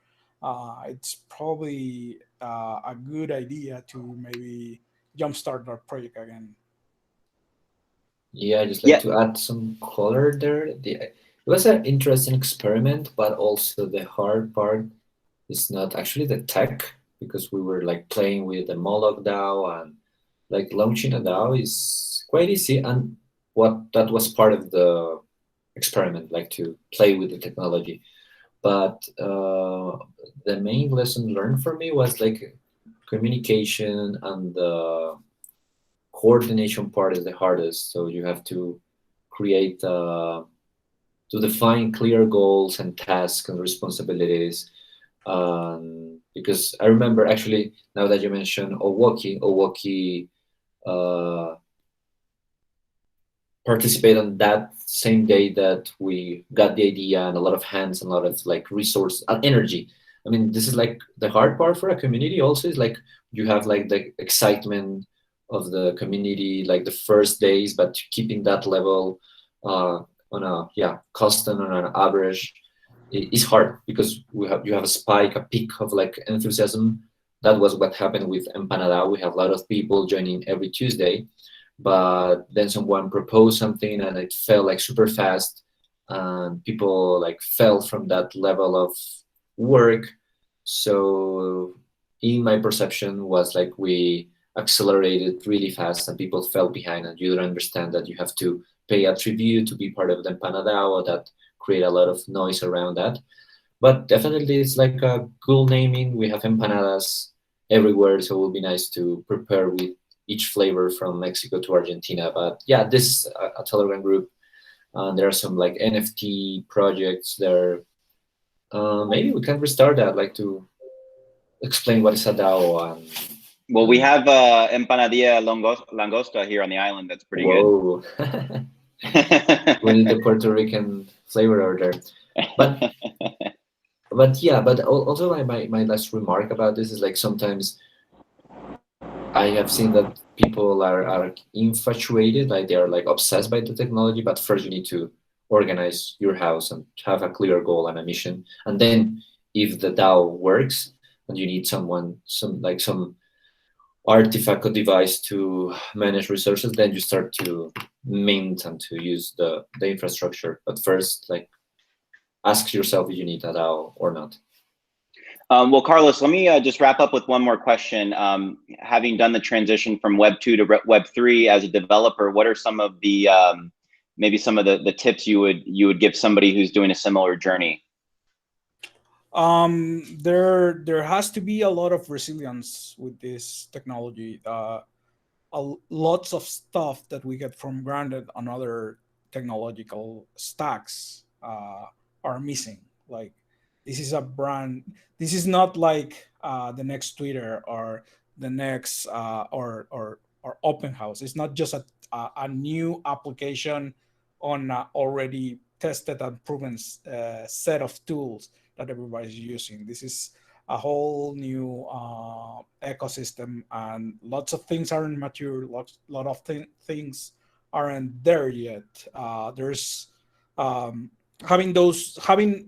It's probably a good idea to maybe jumpstart that project again. Yeah, I just like Yeah, to add some color there. It was an interesting experiment, but also the hard part is not actually the tech, because we were like playing with the Moloch DAO, and like launching a DAO is quite easy. And what that was part of the experiment, like to play with the technology. But the main lesson learned for me was like communication, and the coordination part is the hardest. So you have to create, to define clear goals and tasks and responsibilities. Because I remember actually, now that you mentioned Owoki uh, participate on that same day that we got the idea, and a lot of hands and a lot of like resource and energy. I mean, this is like the hard part for a community also, is like you have like the excitement of the community, like the first days, but keeping that level on a constant, on an average, is hard, because you have a spike, a peak of like enthusiasm. That was what happened with Empanada. We have a lot of people joining every Tuesday, but then someone proposed something and it fell like super fast, and people like fell from that level of work. So in my perception was like we accelerated really fast and people fell behind, and you don't understand that you have to pay a tribute to be part of the empanadao that create a lot of noise around that. But definitely it's like a cool naming. We have empanadas everywhere, so it will be nice to prepare with each flavor from Mexico to Argentina. But yeah, this is a Telegram group. There are some like NFT projects there. Maybe we can restart that, like to explain what is a DAO. And Well, we have empanadilla langosta here on the island. That's pretty whoa. good. We need the Puerto Rican flavor over there. But yeah, but also my last remark about this is like sometimes I have seen that people are infatuated, like they are like obsessed by the technology, but first you need to organize your house and have a clear goal and a mission. And then if the DAO works and you need some artifact or device to manage resources, then you start to mint and to use the infrastructure. But first, like ask yourself if you need a DAO or not. Well, Carlos, let me just wrap up with one more question. Having done the transition from Web 2 to Web 3 as a developer, what are some of the maybe some of the tips you would give somebody who's doing a similar journey? There has to be a lot of resilience with this technology. Lots of stuff that we get from granted on other technological stacks are missing. Like this is a brand. This is not like the next Twitter or the next or open house. It's not just a new application on already tested and proven set of tools that everybody's using. This is a whole new ecosystem, and lots of things aren't mature. Lot of things aren't there yet. There's having those having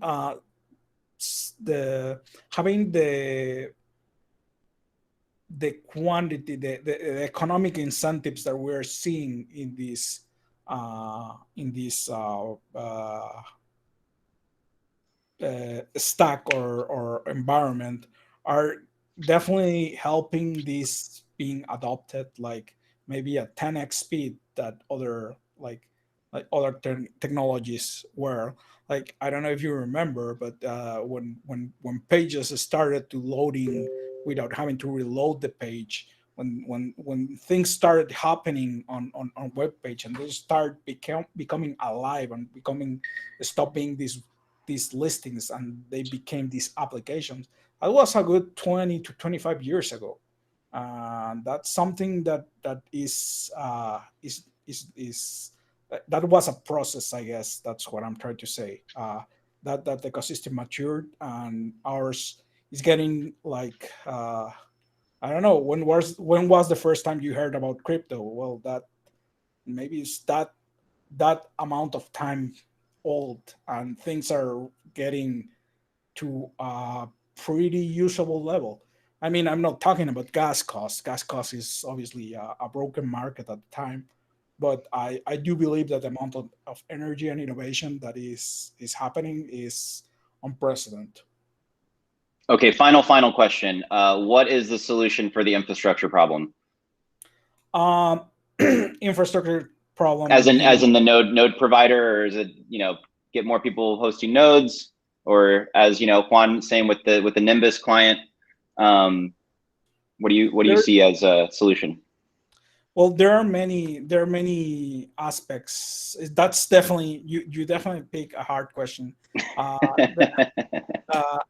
the quantity, the economic incentives that we're seeing in this stack or environment are definitely helping this being adopted, like maybe a 10x speed that other other technologies were. Like I don't know if you remember, but when pages started to loading without having to reload the page, when things started happening on web page and they start becoming alive and becoming stop being these listings and they became these applications, that was a good 20 to 25 years ago. That's something that that was a process, I guess. That's what I'm trying to say. That the ecosystem matured, and ours is getting like I don't know, when was the first time you heard about crypto? Well, that maybe it's that amount of time old, and things are getting to a pretty usable level. I mean, I'm not talking about gas costs. Gas costs is obviously a broken market at the time, but I do believe that the amount of energy and innovation that is happening is unprecedented. Okay, final question. What is the solution for the infrastructure problem? Infrastructure problem. As in the node provider, or is it get more people hosting nodes, or as Juan saying with the Nimbus client? What do you see as a solution? Well, there are many aspects. That's definitely you definitely pick a hard question.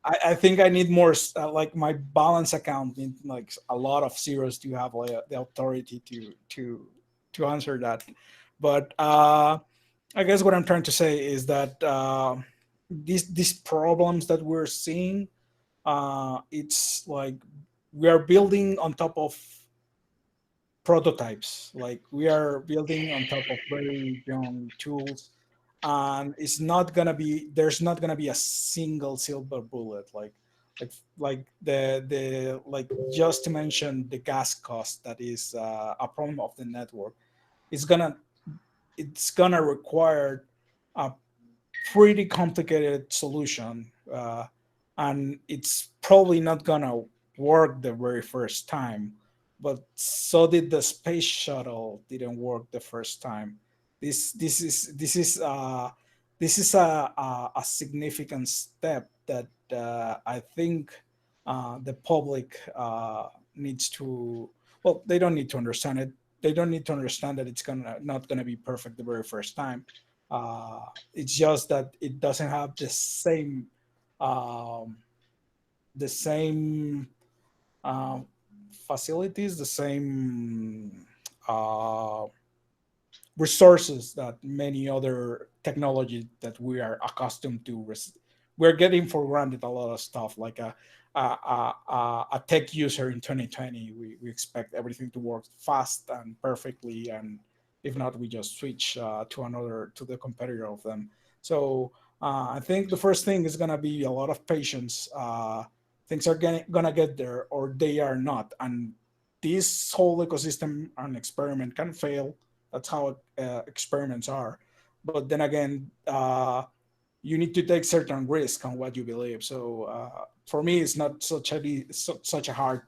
I think I need more like my balance account need like a lot of zeros to have like, the authority to answer that. But I guess what I'm trying to say is that these problems that we're seeing, it's like we are building on top of prototypes. Like we are building on top of very young tools, and it's not gonna be there's not gonna be a single silver bullet. Like the like just to mention the gas cost that is a problem of the network. it's gonna require a pretty complicated solution, and it's probably not gonna work the very first time. But so did the space shuttle didn't work the first time. This is a significant step that I think the public needs to. Well, they don't need to understand it. They don't need to understand that it's not gonna be perfect the very first time. It's just that it doesn't have um, the same facilities, the same resources that many other technology that we are accustomed to. We're getting for granted a lot of stuff like a tech user in 2020. We expect everything to work fast and perfectly, and if not, we just switch to the competitor of them. So I think the first thing is gonna be a lot of patience. Things are gonna get there, or they are not, and this whole ecosystem and experiment can fail. That's how experiments are. But then again, you need to take certain risk on what you believe. So for me, it's not such a hard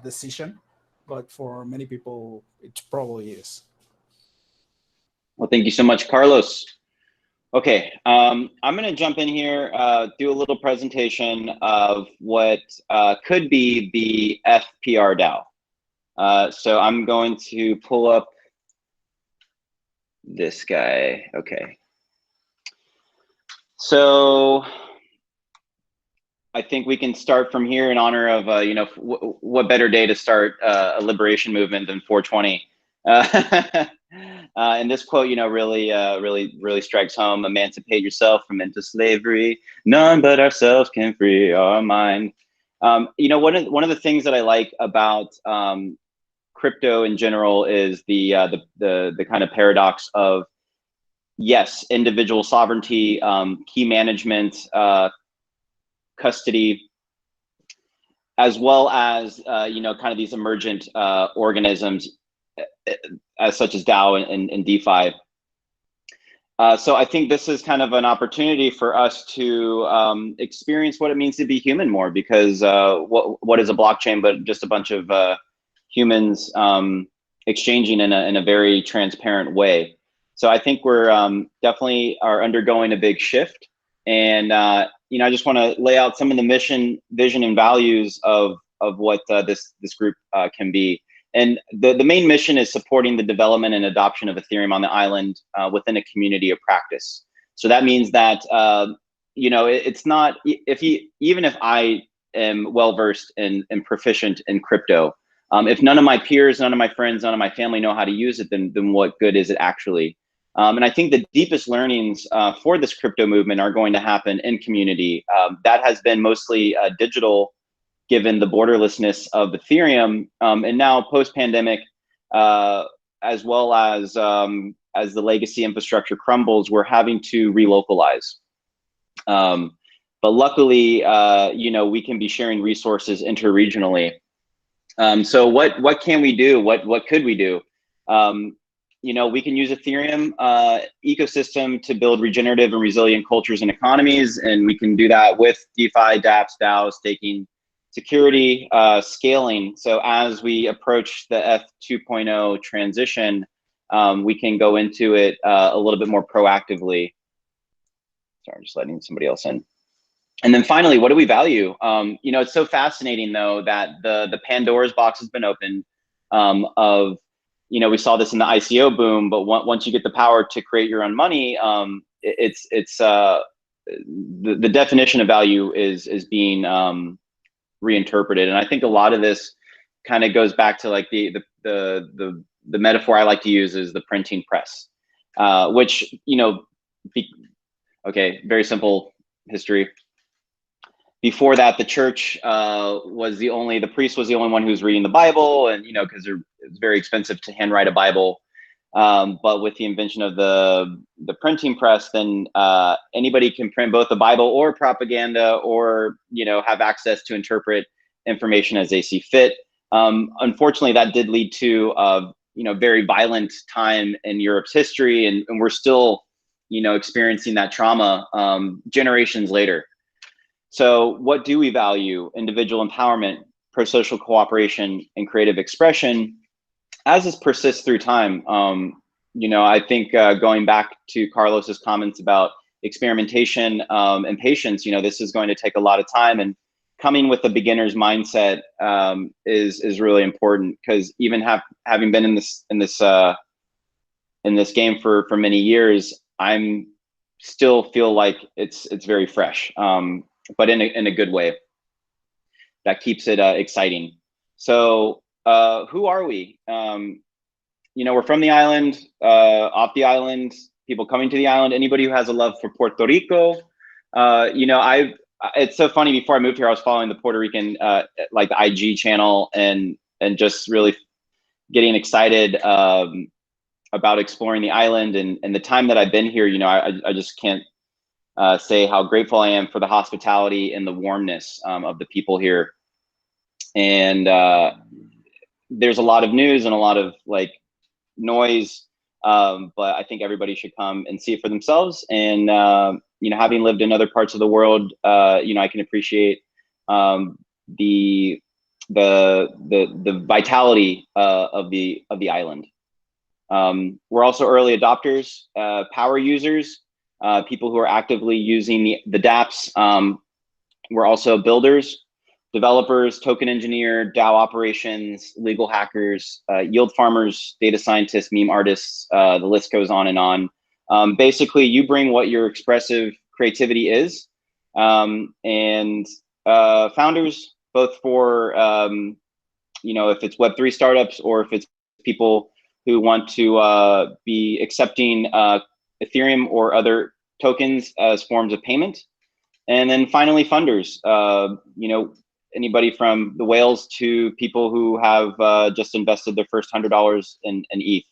decision, but for many people, it probably is. Well, thank you so much, Carlos. Okay, I'm going to jump in here, do a little presentation of what could be the FPR DAO. So I'm going to pull up this guy. Okay. So I think we can start from here in honor of, what better day to start a liberation movement than 420. And this quote, really strikes home. Emancipate yourself from into slavery. None but ourselves can free our mind. One of the things that I like about crypto in general is the kind of paradox of, yes, individual sovereignty, key management, custody, as well as kind of these emergent organisms, as such as DAO and DeFi. So I think this is kind of an opportunity for us to experience what it means to be human more, because what is a blockchain but just a bunch of humans exchanging in a very transparent way. So I think we're definitely are undergoing a big shift, and I just want to lay out some of the mission, vision, and values of what this group can be. And the main mission is supporting the development and adoption of Ethereum on the island within a community of practice. So that means that it's not, even if I am well versed and proficient in crypto, if none of my peers, none of my friends, none of my family know how to use it, then what good is it actually? And I think the deepest learnings for this crypto movement are going to happen in community. That has been mostly digital, given the borderlessness of Ethereum, and now post-pandemic, as well as the legacy infrastructure crumbles, we're having to relocalize. But luckily, we can be sharing resources interregionally. So what can we do? What could we do? We can use Ethereum ecosystem to build regenerative and resilient cultures and economies, and we can do that with DeFi, dApps, DAOs, staking, security, scaling. So as we approach the ETH 2.0 transition, we can go into it a little bit more proactively. Sorry, I'm just letting somebody else in. And then finally, what do we value? It's so fascinating though that the Pandora's box has been opened. We saw this in the ICO boom, but once you get the power to create your own money, the definition of value is being reinterpreted. And I think a lot of this kind of goes back to like the metaphor I like to use is the printing press, which, very simple history. Before that, the church the priest was the only one who was reading the Bible, and because it's very expensive to handwrite a Bible. But with the invention of the printing press, then anybody can print both the Bible or propaganda, or have access to interpret information as they see fit. Unfortunately, that did lead to very violent time in Europe's history, and we're still, experiencing that trauma generations later. So what do we value? Individual empowerment, pro-social cooperation, and creative expression. As this persists through time, I think going back to Carlos's comments about experimentation and patience, this is going to take a lot of time, and coming with a beginner's mindset is really important, because even having been in this game for many years, I'm still feel like it's very fresh, but in a good way that keeps it exciting. So who are we? We're from the island, off the island, people coming to the island. Anybody who has a love for Puerto Rico, it's so funny. Before I moved here, I was following the Puerto Rican, like the IG channel, and just really getting excited about exploring the island. And the time that I've been here, I just can't say how grateful I am for the hospitality and the warmness of the people here. And there's a lot of news and a lot of noise, but I think everybody should come and see it for themselves. And having lived in other parts of the world, I can appreciate the vitality of the island. We're also early adopters, power users, people who are actively using the dApps. We're also builders, developers, token engineer, DAO operations, legal hackers, yield farmers, data scientists, meme artists, the list goes on and on. Basically, you bring what your expressive creativity is, and founders, both for, if it's Web3 startups or if it's people who want to be accepting Ethereum or other tokens as forms of payment. And then finally, funders, anybody from the whales to people who have just invested their first $100 in ETH.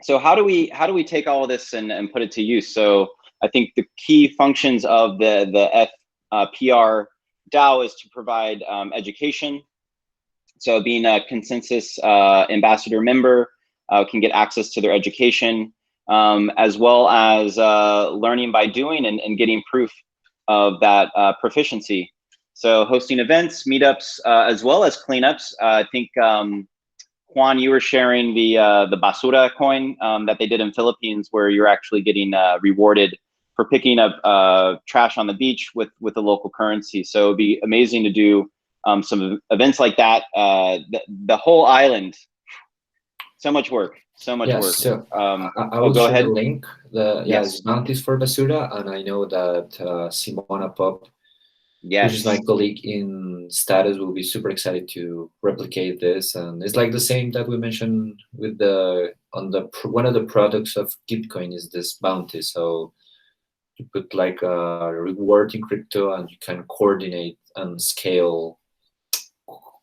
So how do we take all of this and put it to use? So I think the key functions of the PR DAO is to provide education. So being a consensus ambassador member can get access to their education, as well as learning by doing and getting proof of that proficiency. So hosting events, meetups, as well as cleanups. I think, Juan, you were sharing the basura coin that they did in Philippines, where you're actually getting rewarded for picking up trash on the beach with the local currency. So it'd be amazing to do some events like that. The whole island, so much work. So much work. So I will go share ahead. the link. It's bounties for basura, and I know that Simona Pop, which is my colleague in Status, will be super excited to replicate this. And it's like the same that we mentioned with one of the products of Gitcoin is this bounty. So you put like a reward in crypto, and you can coordinate and scale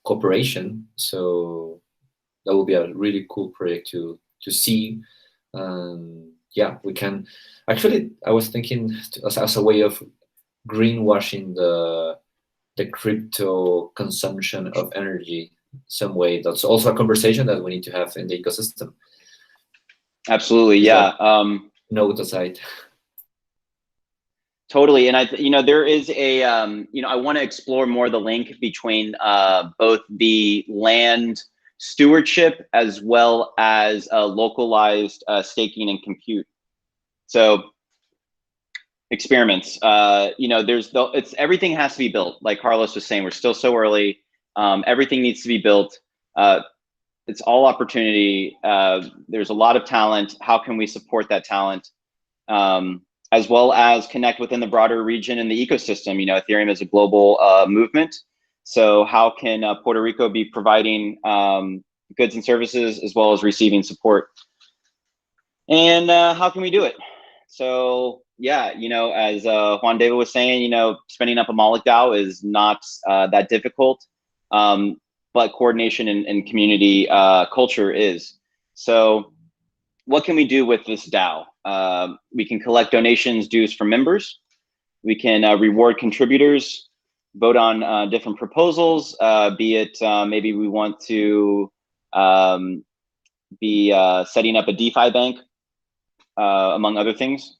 cooperation. So that will be a really cool project to see. We can actually, I was thinking as a way of greenwashing the crypto consumption of energy some way. That's also a conversation that we need to have in the ecosystem. Absolutely, yeah. Note aside. Totally, and there is a, I want to explore more the link between both the land stewardship as well as localized staking and compute. So experiments, everything has to be built. Like Carlos was saying, we're still so early. Everything needs to be built. It's all opportunity. There's a lot of talent. How can we support that talent? As well as connect within the broader region and the ecosystem. Ethereum is a global movement. So how can Puerto Rico be providing goods and services as well as receiving support? And how can we do it? So yeah, as Juan David was saying, spinning up a Moloch DAO is not that difficult, but coordination and community culture is. So what can we do with this DAO? We can collect donations, dues from members. We can reward contributors, vote on different proposals, be it maybe we want to be setting up a DeFi bank, among other things.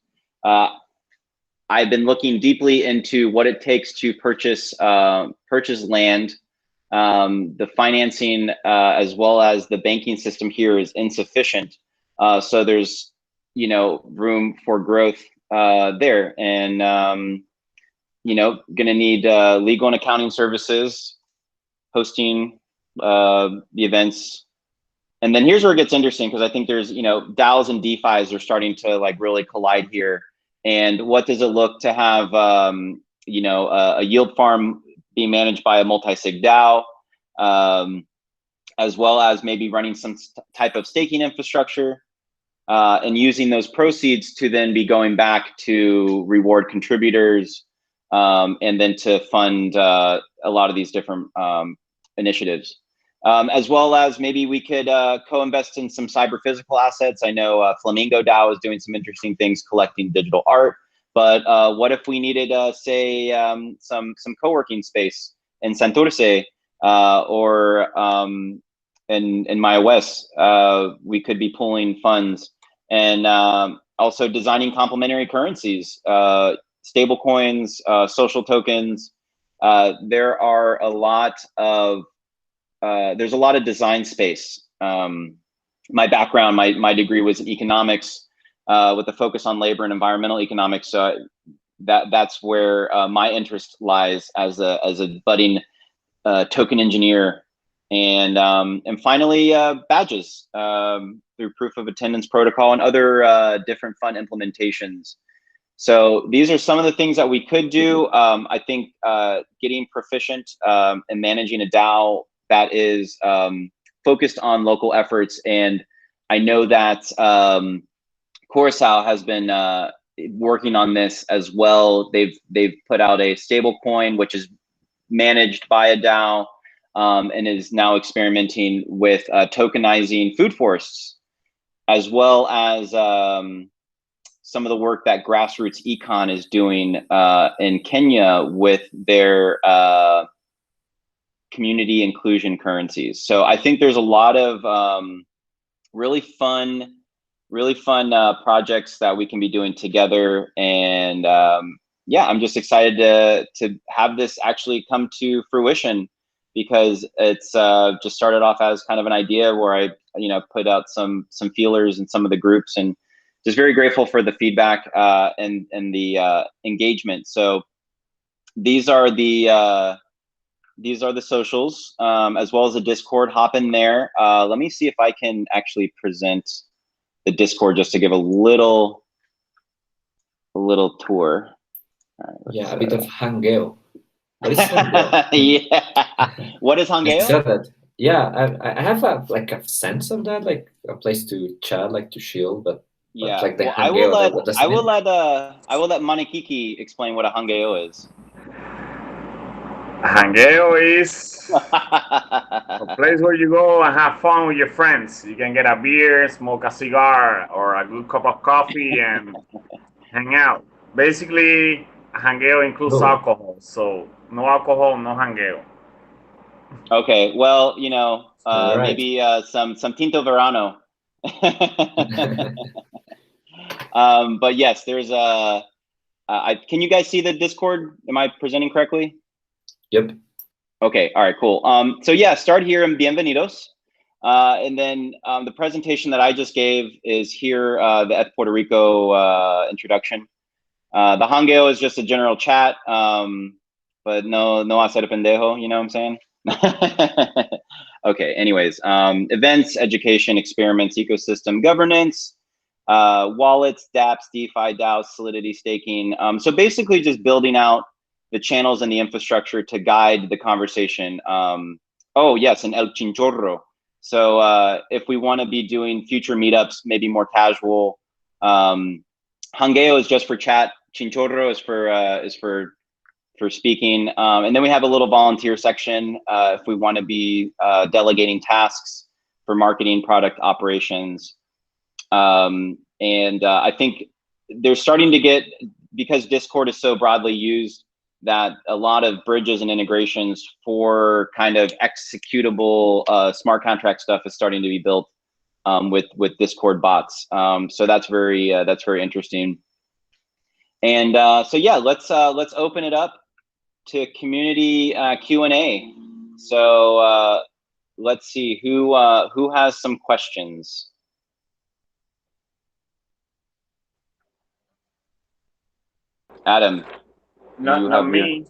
I've been looking deeply into what it takes to purchase land. The financing as well as the banking system here is insufficient. So there's, you know, room for growth there, and you know, gonna need legal and accounting services, hosting the events. And then here's where it gets interesting, because I think there's, you know, DAOs and DeFis are starting to like really collide here. And what does it look to have, you know, a yield farm being managed by a multi-sig DAO, as well as maybe running some type of staking infrastructure, and using those proceeds to then be going back to reward contributors, and then to fund a lot of these different initiatives. As well as maybe we could co-invest in some cyber physical assets. I know Flamingo DAO is doing some interesting things collecting digital art, but what if we needed, say, some co-working space in Santurce, or in Maya West? We could be pooling funds, and also designing complementary currencies, stable coins, social tokens. There are a lot of there's a lot of design space. My background, my degree was in economics, with a focus on labor and environmental economics. So that's where my interest lies as a budding token engineer. And finally, badges through proof of attendance protocol and other different fund implementations. So these are some of the things that we could do. I think getting proficient in managing a DAO that is focused on local efforts. And I know that Curaçao has been working on this as well. They've put out a stable coin, which is managed by a DAO, and is now experimenting with tokenizing food forests, as well as some of the work that Grassroots Econ is doing in Kenya with their community inclusion currencies. So I think there's a lot of really fun projects that we can be doing together. And yeah, I'm just excited to have this actually come to fruition, because it's just started off as kind of an idea where I, you know, put out some feelers in some of the groups, and just very grateful for the feedback and the engagement. So these are the socials, as well as the Discord. Hop in there. Let me see if I can actually present the Discord just to give a little tour. Right, yeah, a bit of hangeo. What is hangeo? Yeah. What is hangeo? I saw that. Yeah, I have a sense of that, like a place to chat, like to chill, but yeah. like the well, hangeo, what does it mean? I will let Manikiki explain what a hangeo is. Hangeo is a place where you go and have fun with your friends. You can get a beer, smoke a cigar, or a good cup of coffee and hang out. Basically, hangeo includes alcohol, so no alcohol, no hangeo. Okay, well, you know, Right. maybe some Tinto Verano. But yes, there's a. Can you guys see the Discord? Am I presenting correctly? Yep. Okay. All right. Cool. So yeah, start here and bienvenidos. And then the presentation that I just gave is here. The ETH Puerto Rico introduction. The hangeo is just a general chat, but no hacer pendejo. You know what I'm saying? Okay. Anyways, events, education, experiments, ecosystem, governance, wallets, dApps, DeFi, DAOs, Solidity, staking. So basically, just building out the channels and the infrastructure to guide the conversation. Oh yes, and El Chinchorro. So if we want to be doing future meetups, maybe more casual. Hangeo is just for chat. Chinchorro is for speaking. And then we have a little volunteer section if we want to be delegating tasks for marketing, product operations. And I think they're starting to get, because Discord is so broadly used, that a lot of bridges and integrations for kind of executable smart contract stuff is starting to be built with Discord bots. So that's very interesting. And so yeah, let's open it up to community Q&A. So let's see who has some questions. Adam. Not me.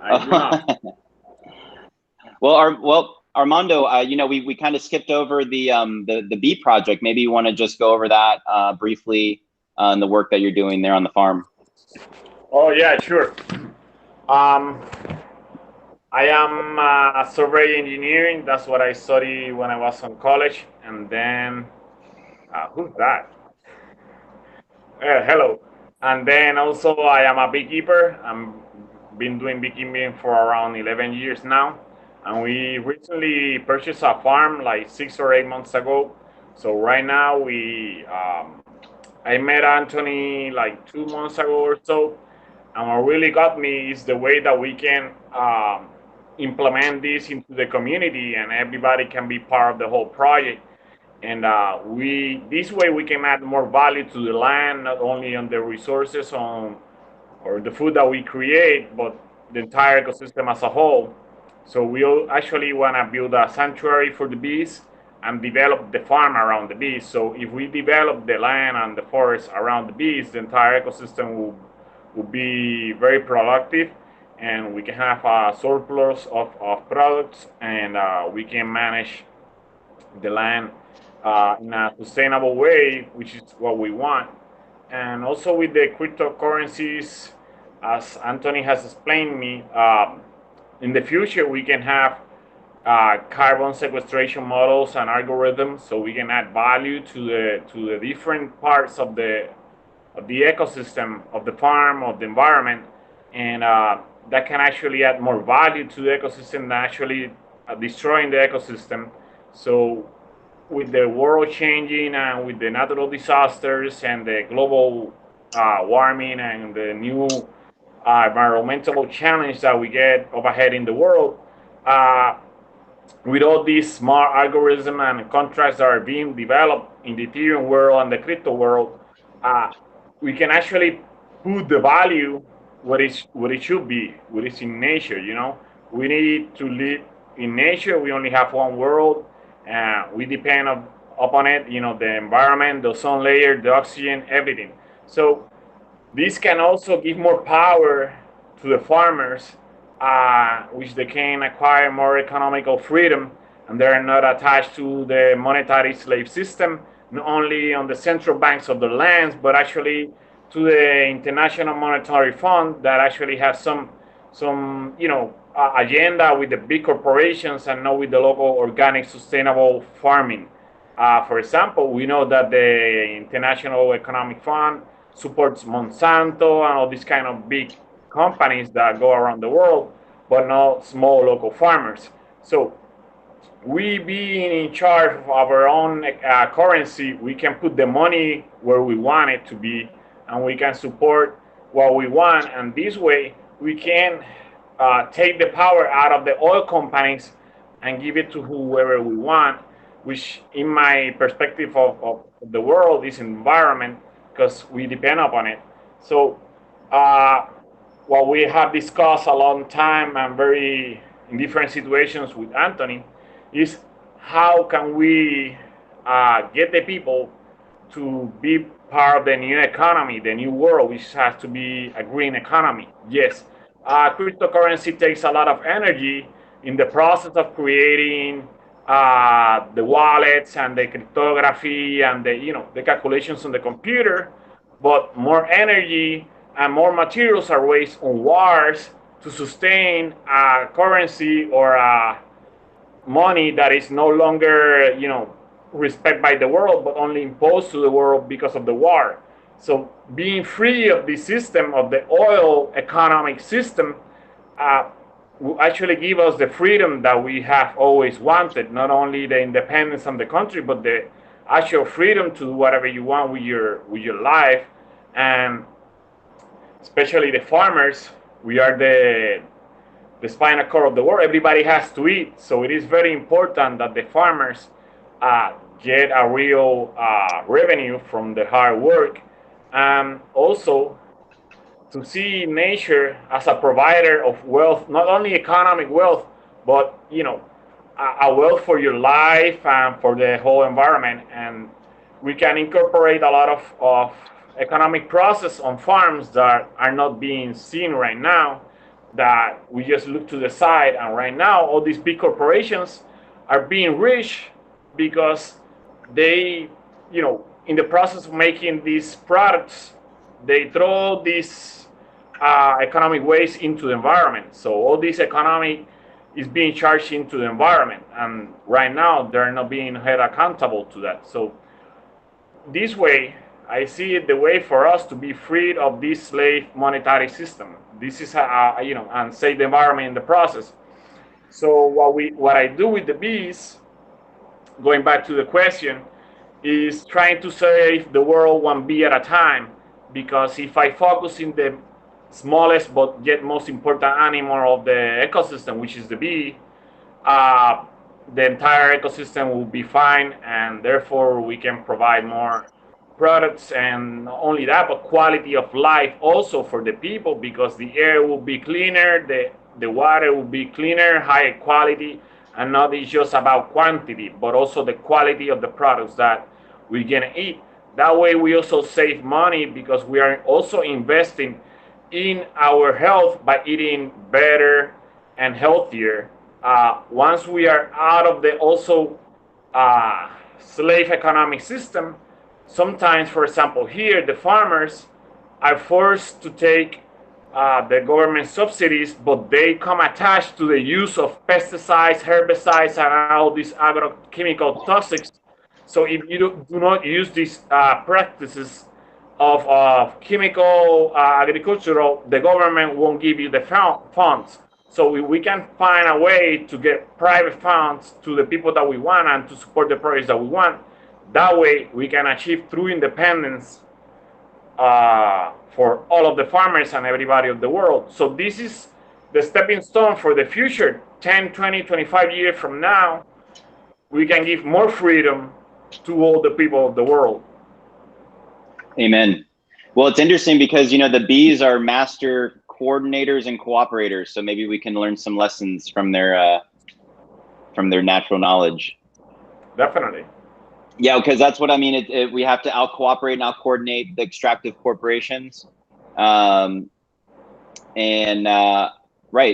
I do not. Well, Armando, you know, we kind of skipped over the bee project. Maybe you want to just go over that briefly and the work that you're doing there on the farm. Oh yeah, sure. I am a survey engineering. That's what I studied when I was in college. And then, who's that? Hello. And then also I am a beekeeper. I'm been doing beekeeping for around 11 years now. And we recently purchased a farm like 6 or 8 months ago. So right now I met Anthony like 2 months ago or so. And what really got me is the way that we can implement this into the community and everybody can be part of the whole project. And this way we can add more value to the land, not only on the resources or the food that we create, but the entire ecosystem as a whole. So we actually want to build a sanctuary for the bees and develop the farm around the bees. So if we develop the land and the forest around the bees, the entire ecosystem will be very productive, and we can have a surplus of products, and we can manage the land in a sustainable way, which is what we want. And also with the cryptocurrencies, as Anthony has explained me, in the future we can have carbon sequestration models and algorithms, so we can add value to the different parts of the ecosystem, of the farm, of the environment, and that can actually add more value to the ecosystem than actually destroying the ecosystem. So with the world changing and with the natural disasters and the global warming and the new environmental challenge that we get up ahead in the world, with all these smart algorithms and contracts that are being developed in the Ethereum world and the crypto world, we can actually put the value what it should be, what is in nature. You know, we need to live in nature. We only have one world. We depend upon it. You know, the environment, the ozone layer, the oxygen, everything. So this can also give more power to the farmers, which they can acquire more economical freedom, and they're not attached to the monetary slave system, not only on the central banks of the lands, but actually to the International Monetary Fund that actually has some agenda with the big corporations and not with the local organic sustainable farming. For example, we know that the International Economic Fund supports Monsanto and all these kind of big companies that go around the world, but not small local farmers. So we being in charge of our own currency, we can put the money where we want it to be, and we can support what we want. And this way, we can take the power out of the oil companies and give it to whoever we want, which in my perspective of the world is environment, because we depend upon it. So what we have discussed a long time and very in different situations with Anthony is how can we get the people to be part of the new economy, the new world, which has to be a green economy. Yes, cryptocurrency takes a lot of energy in the process of creating the wallets and the cryptography and the calculations on the computer, but more energy and more materials are wasted on wars to sustain a currency or a money that is no longer respected by the world, but only imposed to the world because of the war. So being free of the system of the oil economic system will actually give us the freedom that we have always wanted, not only the independence of the country, but the actual freedom to do whatever you want with your life. And especially the farmers, we are the spinal cord of the world. Everybody has to eat, so it is very important that the farmers get a real revenue from the hard work, and also to see nature as a provider of wealth, not only economic wealth, but a wealth for your life and for the whole environment. And we can incorporate a lot of economic process on farms that are not being seen right now, that we just look to the side. And right now, all these big corporations are being rich because they, in the process of making these products, they throw these economic waste into the environment. So all this economy is being charged into the environment, and right now they're not being held accountable to that. So this way, I see it the way for us to be freed of this slave monetary system. This is and save the environment in the process. So what I do with the bees, going back to the question, is trying to save the world one bee at a time. Because if I focus in the smallest but yet most important animal of the ecosystem, which is the bee, the entire ecosystem will be fine, and therefore we can provide more products, and not only that, but quality of life also for the people, because the air will be cleaner, the water will be cleaner, higher quality, and not it's just about quantity, but also the quality of the products that we're gonna eat. That way we also save money, because we are also investing in our health by eating better and healthier. Once we are out of the also slave economic system, sometimes, for example, here the farmers are forced to take the government subsidies, but they come attached to the use of pesticides, herbicides, and all these agrochemical toxics. So if you do not use these practices of chemical agricultural, the government won't give you the funds. So we can find a way to get private funds to the people that we want and to support the projects that we want. That way we can achieve true independence for all of the farmers and everybody of the world. So this is the stepping stone for the future. 10, 20, 25 years from now, we can give more freedom to all the people of the world. Amen. Well, it's interesting because, the bees are master coordinators and cooperators. So maybe we can learn some lessons from their natural knowledge. Definitely. Yeah, because that's what I mean. We have to out-cooperate and out-coordinate the extractive corporations. Right.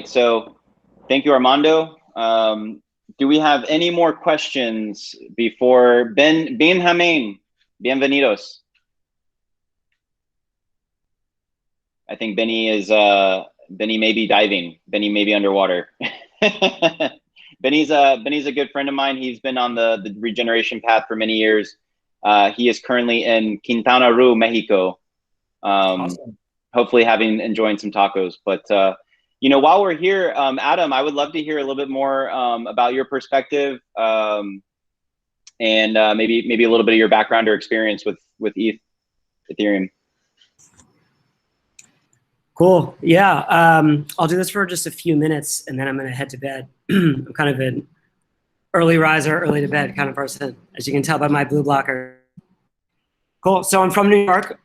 So thank you, Armando. Do we have any more questions before Benjamin? Bienvenidos. I think Benny may be diving. Benny may be underwater. Benny's a good friend of mine. He's been on the regeneration path for many years. He is currently in Quintana Roo, Mexico. Awesome. Hopefully enjoying some tacos. But while we're here, Adam, I would love to hear a little bit more about your perspective, and maybe a little bit of your background or experience with Ethereum. Cool. Yeah. I'll do this for just a few minutes, and then I'm going to head to bed. I'm kind of an early riser, early to bed kind of person, as you can tell by my blue blocker. Cool. So I'm from New York.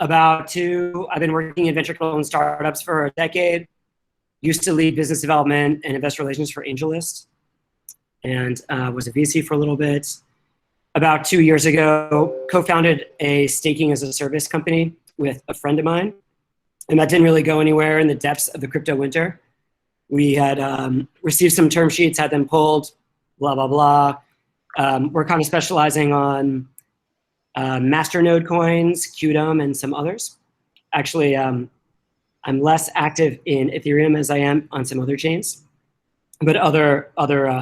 I've been working in venture capital and startups for a decade. Used to lead business development and investor relations for AngelList, and was a VC for a little bit. About 2 years ago, co-founded a staking as a service company with a friend of mine. And that didn't really go anywhere in the depths of the crypto winter. We had received some term sheets, had them pulled, blah, blah, blah. We're kind of specializing on masternode coins, Qdom, and some others. Actually, I'm less active in Ethereum as I am on some other chains, but other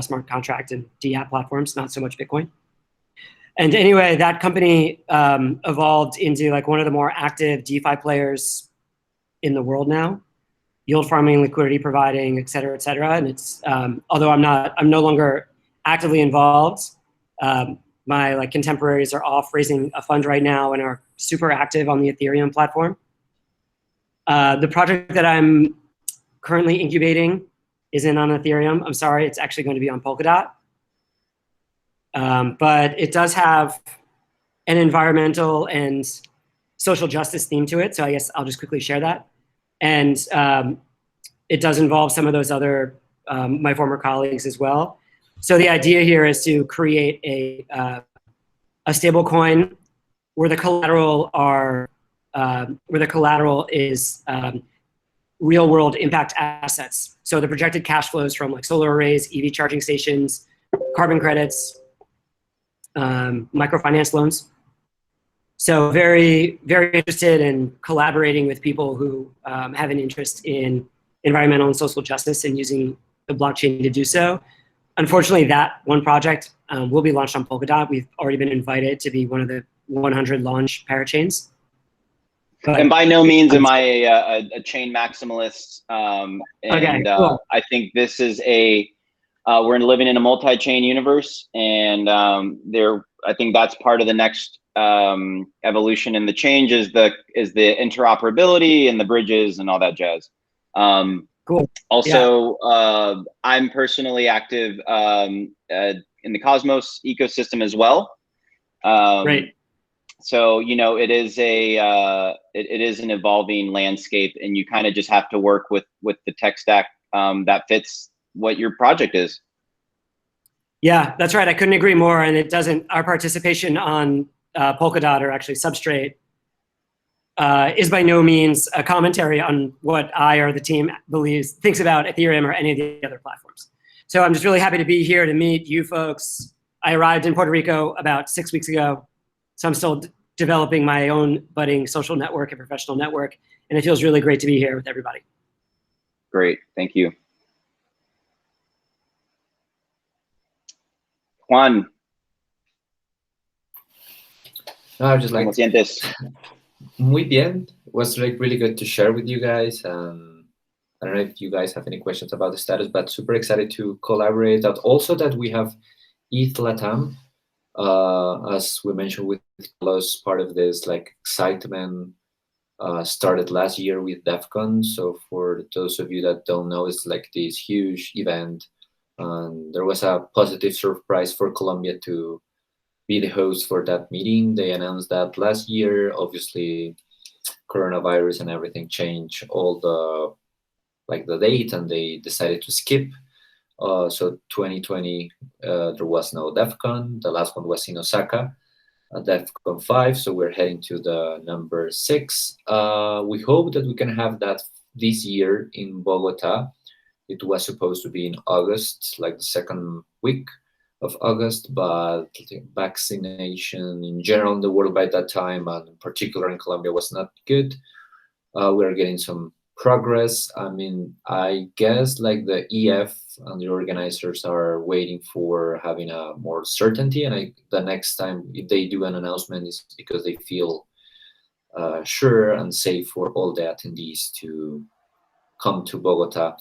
smart contract and DApp platforms, not so much Bitcoin. And anyway, that company evolved into like one of the more active DeFi players in the world now, yield farming, liquidity providing, et cetera, et cetera. And it's, although I'm no longer actively involved, my contemporaries are off raising a fund right now and are super active on the Ethereum platform. The project that I'm currently incubating isn't on Ethereum. I'm sorry, it's actually going to be on Polkadot. But it does have an environmental and social justice theme to it. So I guess I'll just quickly share that. And it does involve some of those other, my former colleagues as well. So the idea here is to create a stable coin where the collateral is real world impact assets. So the projected cash flows from like solar arrays, EV charging stations, carbon credits, microfinance loans. So very, very interested in collaborating with people who have an interest in environmental and social justice and using the blockchain to do so. Unfortunately, that one project will be launched on Polkadot. We've already been invited to be one of the 100 launch parachains. And by no means am I a chain maximalist. Okay, cool. I think this is we're living in a multi-chain universe, and I think that's part of the next evolution in the change is the interoperability and the bridges and all that jazz. Cool. Also, yeah. I'm personally active in the Cosmos ecosystem as well. Great. So, you know, it is an evolving landscape, and you kind of just have to work with the tech stack that fits what your project is. Yeah, that's right. I couldn't agree more. And our participation on Polkadot, or actually Substrate, is by no means a commentary on what I or the team thinks about Ethereum or any of the other platforms. So I'm just really happy to be here to meet you folks. I arrived in Puerto Rico about 6 weeks ago. So I'm still developing my own budding social network and professional network. And it feels really great to be here with everybody. Great, thank you. Juan. No, I was just like, ¿Cómo sientes? Muy bien. It was like really good to share with you guys. I don't know if you guys have any questions about the status, but super excited to collaborate. Also that we have ETH Latam, as we mentioned with Carlos, part of this like excitement started last year with DEF CON. So for those of you that don't know, it's like this huge event. There was a positive surprise for Colombia to be the host for that meeting. They announced that last year. Obviously, coronavirus and everything changed all the date, and they decided to skip. So 2020, there was no DEF CON. The last one was in Osaka, DEF CON 5. So we're heading to the number 6. We hope that we can have that this year in Bogota. It was supposed to be in August, like the second week of August, but vaccination in general in the world by that time, and in particular in Colombia, was not good. We're getting some progress. I mean, I guess like the EF and the organizers are waiting for having a more certainty, and the next time if they do an announcement is because they feel sure and safe for all the attendees to come to Bogota.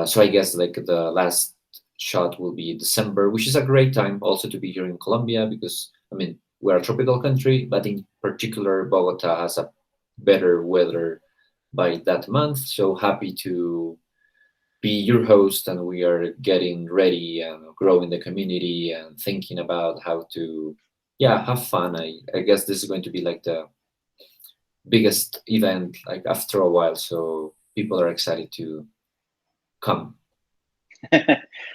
So I guess like the last shot will be December, which is a great time also to be here in Colombia, because I mean, we're a tropical country, but in particular Bogota has a better weather by that month. So happy to be your host, and we are getting ready and growing the community and thinking about how to have fun. I guess this is going to be like the biggest event like after a while, so people are excited to come.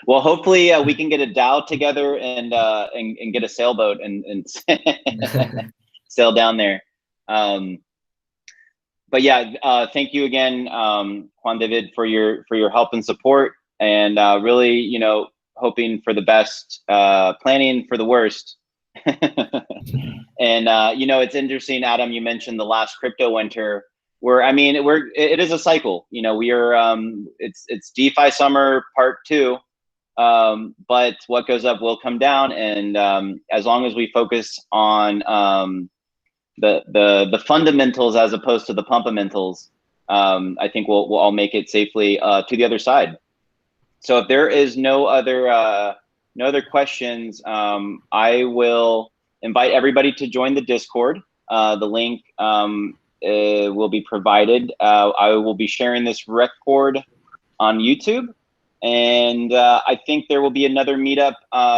Well, hopefully we can get a DAO together and get a sailboat and sail down there. But yeah, thank you again, Juan David, for your help and support, and really, you know, hoping for the best, planning for the worst. And you know, it's interesting, Adam, you mentioned the last crypto winter. It is a cycle. You know, we are it's DeFi summer part 2, but what goes up will come down, and as long as we focus on the fundamentals as opposed to the pumpamentals, I think we'll all make it safely to the other side. So if there is no other questions, I will invite everybody to join the Discord. The link will be provided. I will be sharing this record on YouTube, and I think there will be another meetup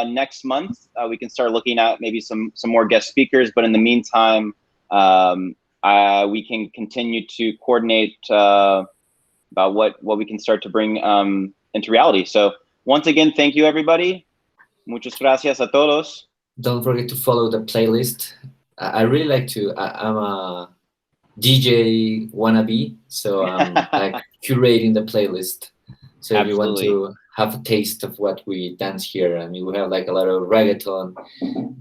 next month. We can start looking at maybe some more guest speakers, but in the meantime, we can continue to coordinate about what we can start to bring into reality. So once again, thank you, everybody. Muchas gracias a todos. Don't forget to follow the playlist. I really like to, I'm a DJ wannabe, so I'm like curating the playlist. So if you want to have a taste of what we dance here, I mean, we have like a lot of reggaeton,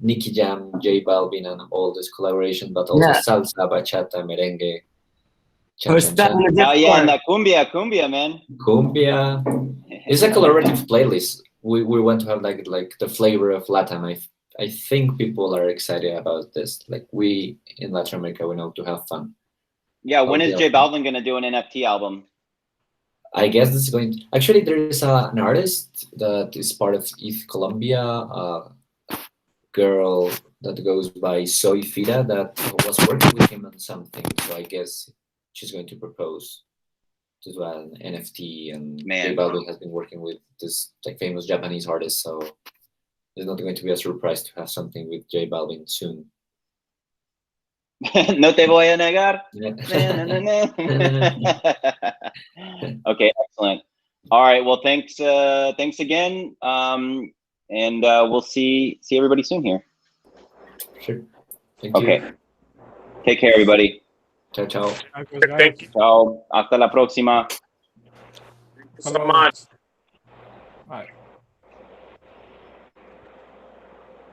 Nicky Jam, J Balvin, and all this collaboration, but also salsa, bachata, merengue. Post that in the Oh yeah, and that cumbia, man. Cumbia. It's a collaborative playlist. We want to have like the flavor of Latin. I think people are excited about this. Like we in Latin America, we know to have fun. Yeah, when is J Balvin gonna do an NFT album? I guess this is going to, actually there is an artist that is part of ETH Colombia, a girl that goes by Soy Fira that was working with him on something. So I guess she's going to propose to do an NFT, and J Balvin has been working with this like famous Japanese artist, so it's not going to be a surprise to have something with J Balvin soon. No te voy a negar. Okay, excellent. All right, well, thanks again, and we'll see everybody soon here. Sure. Thank you. Okay. Take care, everybody. Ciao, ciao. Thank you Ciao. Hasta la próxima. so much.